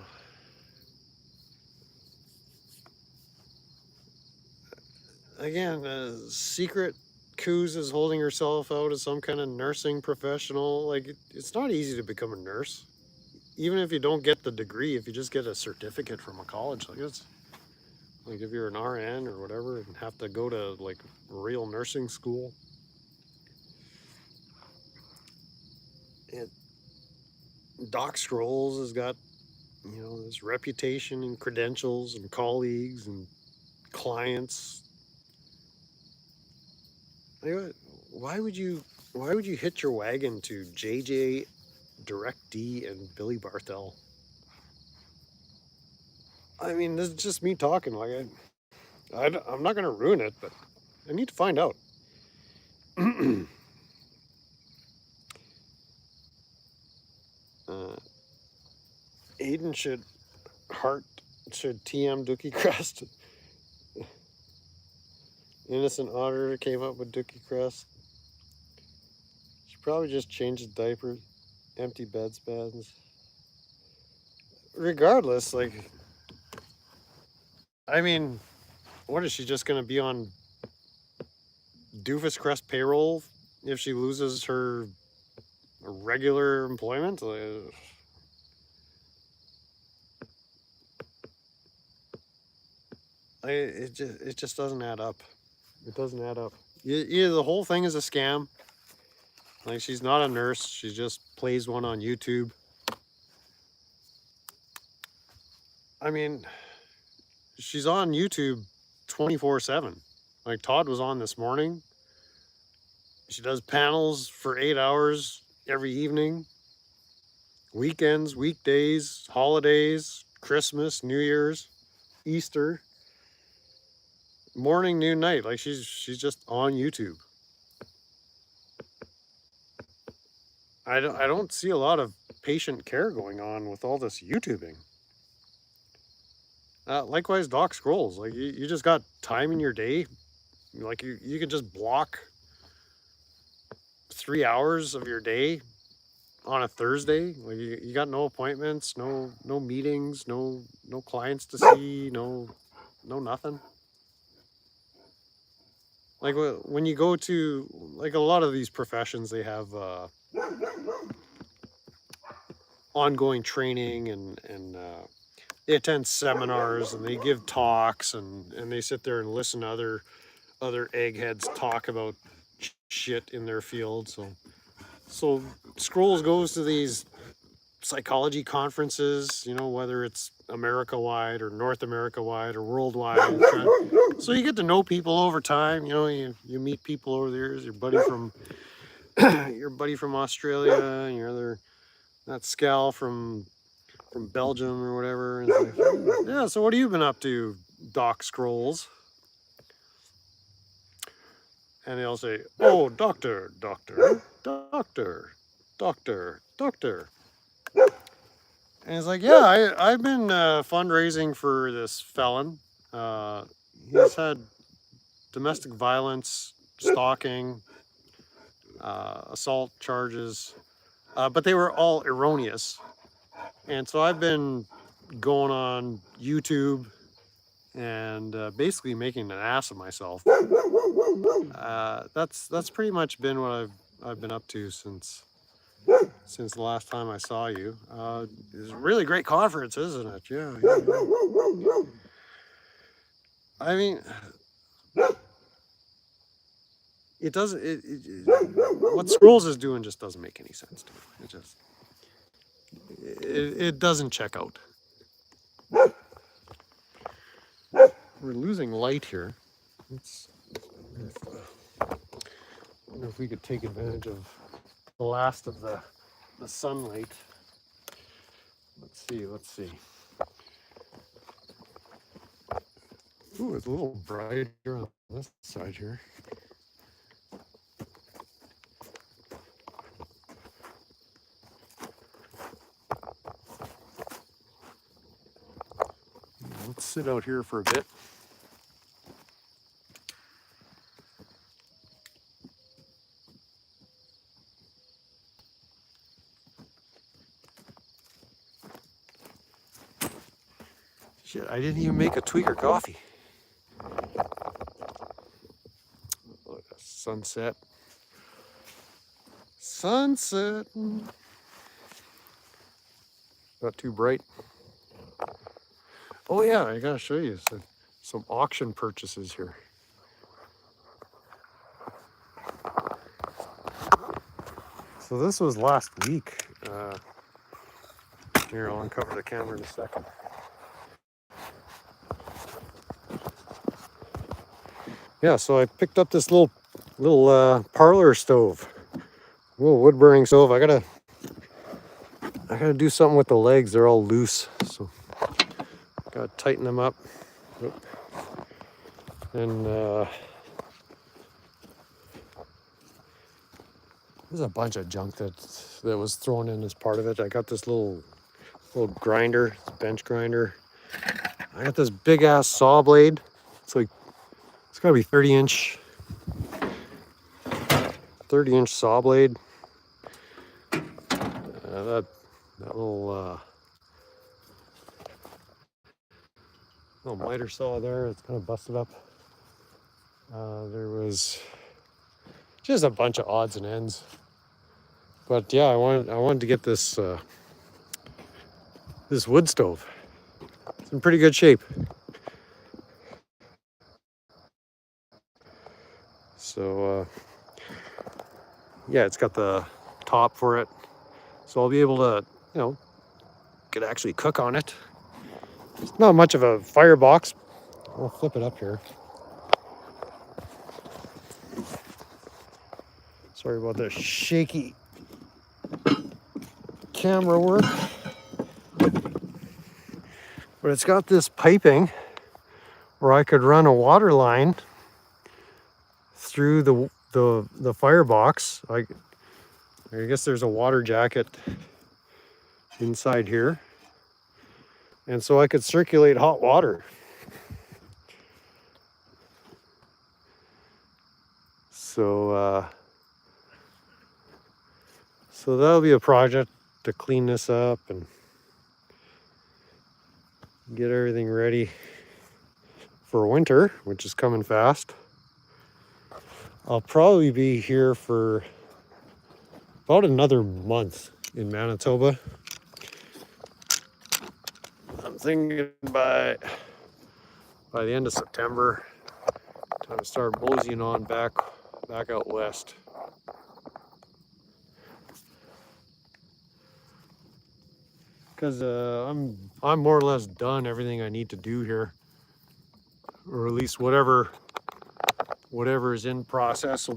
Again, Secret Coos is holding herself out as some kind of nursing professional. Like, it's not easy to become a nurse. Even if you don't get the degree, if you just get a certificate from a college, like it's like if you're an RN or whatever and have to go to like real nursing school. Doc Scrolls has got, this reputation and credentials and colleagues and clients. Like, why would you hitch your wagon to JJ, Direct D, and Billy Barthel? I mean, this is just me talking. Like, I'm not going to ruin it, but I need to find out. Aiden should TM Dookie Crest. Innocent Otter came up with Dookie Crest. She probably just changed the diapers. Empty bed spans. Regardless, like, I mean, what is she just going to be on Doofus Crest payroll if she loses her regular employment? It just doesn't add up. It doesn't add up. Either the whole thing is a scam. Like, she's not a nurse. She just plays one on YouTube. I mean, she's on YouTube 24/7. Like, Todd was on this morning. She does panels for 8 hours every evening. Weekends, weekdays, holidays, Christmas, New Year's, Easter. Morning, noon, night. Like, she's just on YouTube. I don't see a lot of patient care going on with all this YouTubing. Likewise, Doc Scrolls. Like, you just got time in your day. Like, you could just block 3 hours of your day on a Thursday. Like, you got no appointments, no meetings, no clients to see, no nothing. Like, when you go to, like, a lot of these professions, they have ongoing training and they attend seminars and they give talks and they sit there and listen to other eggheads talk about shit in their field. So Scrolls goes to these psychology conferences, you know, whether it's America-wide or North America-wide or worldwide. So you get to know people over time. You know, you meet people over there. Your buddy from Australia, and your other that Scal from Belgium or whatever. And it's like, yeah, so what have you been up to, Doc Scrolls? And they'll say, oh, doctor. And it's like, yeah, I've been fundraising for this felon. He's had domestic violence, stalking, assault charges, but they were all erroneous. And so I've been going on YouTube and basically making an ass of myself. That's pretty much been what I've been up to since the last time I saw you. It's a really great conference, isn't it? Yeah. I mean, it doesn't. What Scrolls is doing just doesn't make any sense to me. It doesn't check out. We're losing light here. I wonder if we could take advantage of the last of the sunlight. Let's see. Ooh, it's a little brighter on this side here. Let's sit out here for a bit. Shit, I didn't even make a tweaker coffee. Look, sunset. Sunset. Not too bright. Oh yeah, I gotta show you some auction purchases here. So this was last week. Here, I'll uncover the camera in a second. Yeah, so I picked up this little parlor stove, little wood burning stove. I gotta do something with the legs. They're all loose, so gotta tighten them up. And there's a bunch of junk that was thrown in as part of it. I got this little grinder, bench grinder. I got this big ass saw blade. It's like It's got to be 30-inch saw blade. That little miter saw there, it's kind of busted up. There was just a bunch of odds and ends. But yeah, I wanted to get this this wood stove. It's in pretty good shape. So yeah, it's got the top for it, so I'll be able to, could actually cook on it. It's not much of a firebox. I'll flip it up here. Sorry about the shaky camera work. But it's got this piping where I could run a water line through the firebox. I guess there's a water jacket inside here. And so I could circulate hot water. So that'll be a project to clean this up and get everything ready for winter, which is coming fast. I'll probably be here for about another month in Manitoba. I'm thinking by the end of September, time to start moseying on back out west. Because I'm more or less done everything I need to do here, or at least whatever is in process will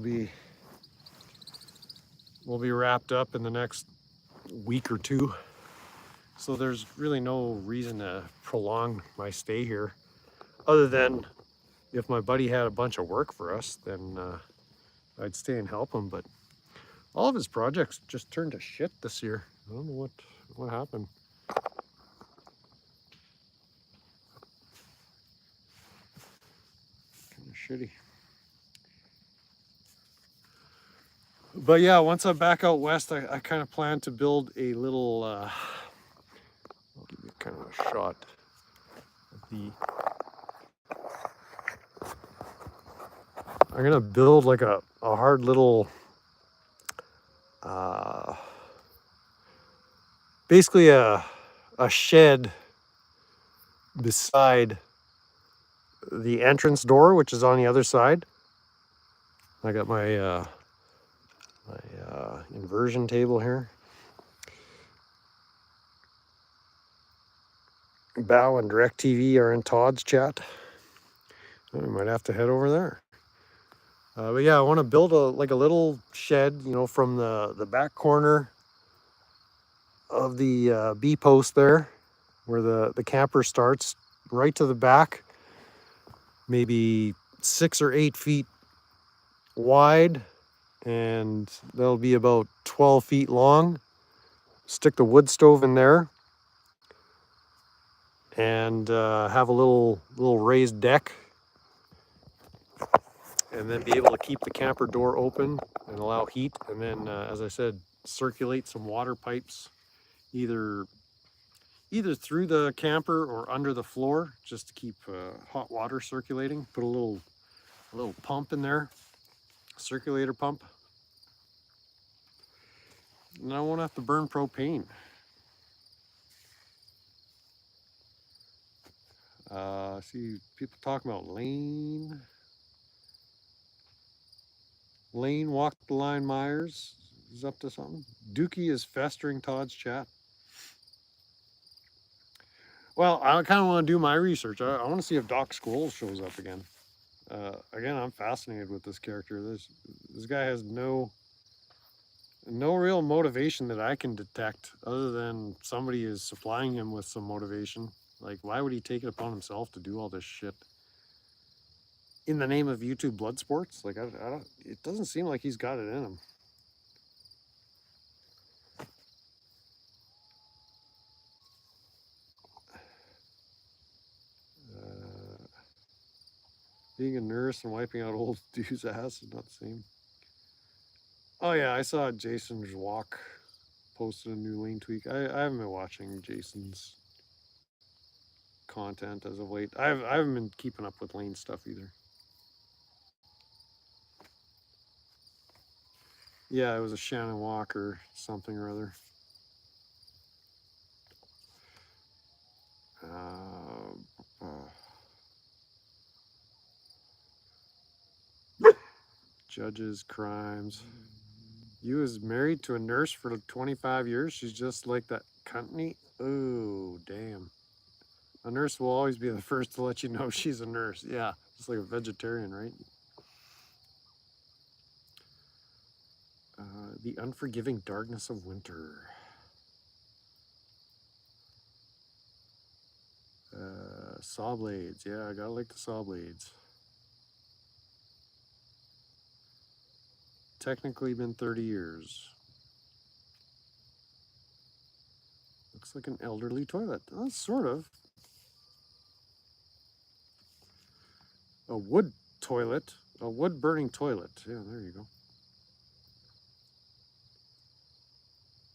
be wrapped up in the next week or two. So there's really no reason to prolong my stay here, other than if my buddy had a bunch of work for us, then I'd stay and help him. But all of his projects just turned to shit this year. I don't know what happened. Kind of shitty. But yeah, once I'm back out west, I kind of plan to build a little, I'll give you kind of a shot of I'm gonna build like a hard little, basically a shed beside the entrance door, which is on the other side. I got my inversion table here. Bow and DirecTV are in Todd's chat. We might have to head over there. But yeah, I want to build a little shed, from the back corner of the B post there, where the camper starts, right to the back, maybe 6 or 8 feet wide, and that'll be about 12 feet long. Stick the wood stove in there, and have a little raised deck, and then be able to keep the camper door open and allow heat, and then as I said, circulate some water pipes either through the camper or under the floor, just to keep hot water circulating. Put a little pump in there, circulator pump, and I won't have to burn propane. See people talking about Lane Walk the Line Myers is up to something. Dookie is festering Todd's chat. Well, I kind of want to do my research. I want to see if Doc Squirrel shows up again. Again, I'm fascinated with this character. This guy has no real motivation that I can detect, other than somebody is supplying him with some motivation. Like, why would he take it upon himself to do all this shit in the name of YouTube blood sports? Like, I don't. It doesn't seem like he's got it in him. Being a nurse and wiping out old dude's ass is not the same. Oh yeah, I saw Jason's walk posted a new lane tweak. I haven't been watching Jason's content as of late. I haven't been keeping up with Lane stuff either. Yeah, it was a Shannon walk or something or other. Judges, crimes. You was married to a nurse for 25 years. She's just like that company. Oh, damn. A nurse will always be the first to let you know she's a nurse. Yeah, just like a vegetarian, right? The unforgiving darkness of winter. Saw blades. Yeah, I gotta like the saw blades. Technically been 30 years. Looks like an elderly toilet. Oh, sort of. A wood toilet. A wood burning toilet. Yeah, there you go.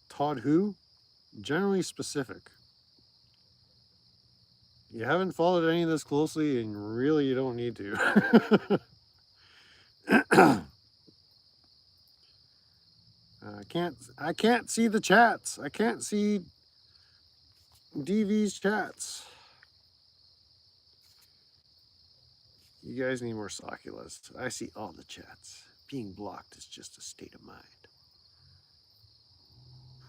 Todd who? Generally specific. You haven't followed any of this closely, and really you don't need to. I can't see the chats. I can't see DV's chats. You guys need more Soculas. I see all the chats. Being blocked is just a state of mind.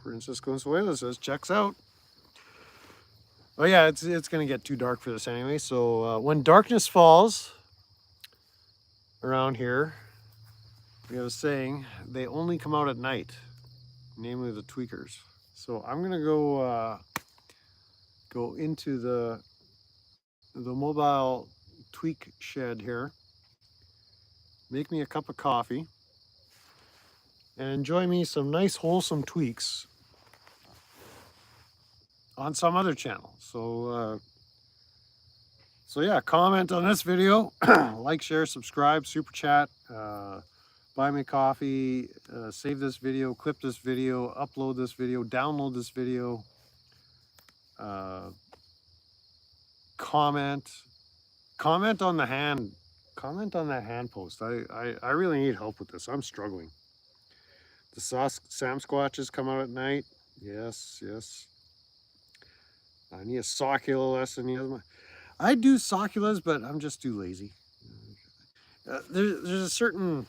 Francisco Consuelo says, checks out. Oh yeah, it's gonna get too dark for this anyway. So when darkness falls around here, we have a saying, they only come out at night, namely the tweakers. So I'm gonna go into the mobile tweak shed here, make me a cup of coffee, and enjoy me some nice wholesome tweaks on some other channel. So yeah, comment on this video, like, share, subscribe, super chat, buy me coffee, save this video, clip this video, upload this video, download this video, comment on the hand post. I really need help with this. I'm struggling. The Sam Squatches come out at night. Yes. I need a Socula lesson. I do Soculas, but I'm just too lazy. There's a certain...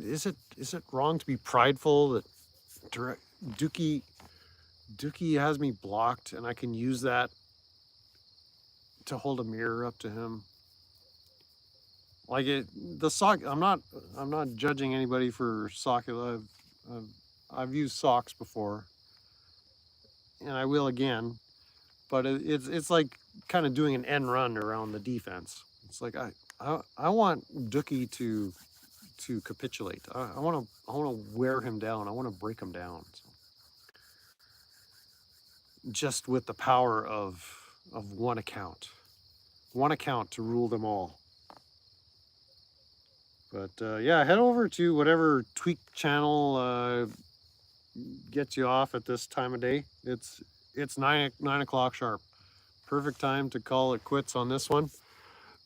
Is it wrong to be prideful that Dookie has me blocked and I can use that to hold a mirror up to him? Like I'm not judging anybody for Socula. I've used socks before, and I will again. But it's like kind of doing an end run around the defense. It's like I want Dookie to capitulate. I want to wear him down. I want to break him down. So, just with the power of one account to rule them all. But yeah, head over to whatever tweak channel gets you off at this time of day. It's 9 o'clock sharp. Perfect time to call it quits on this one.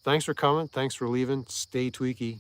Thanks for coming. Thanks for leaving. Stay tweaky.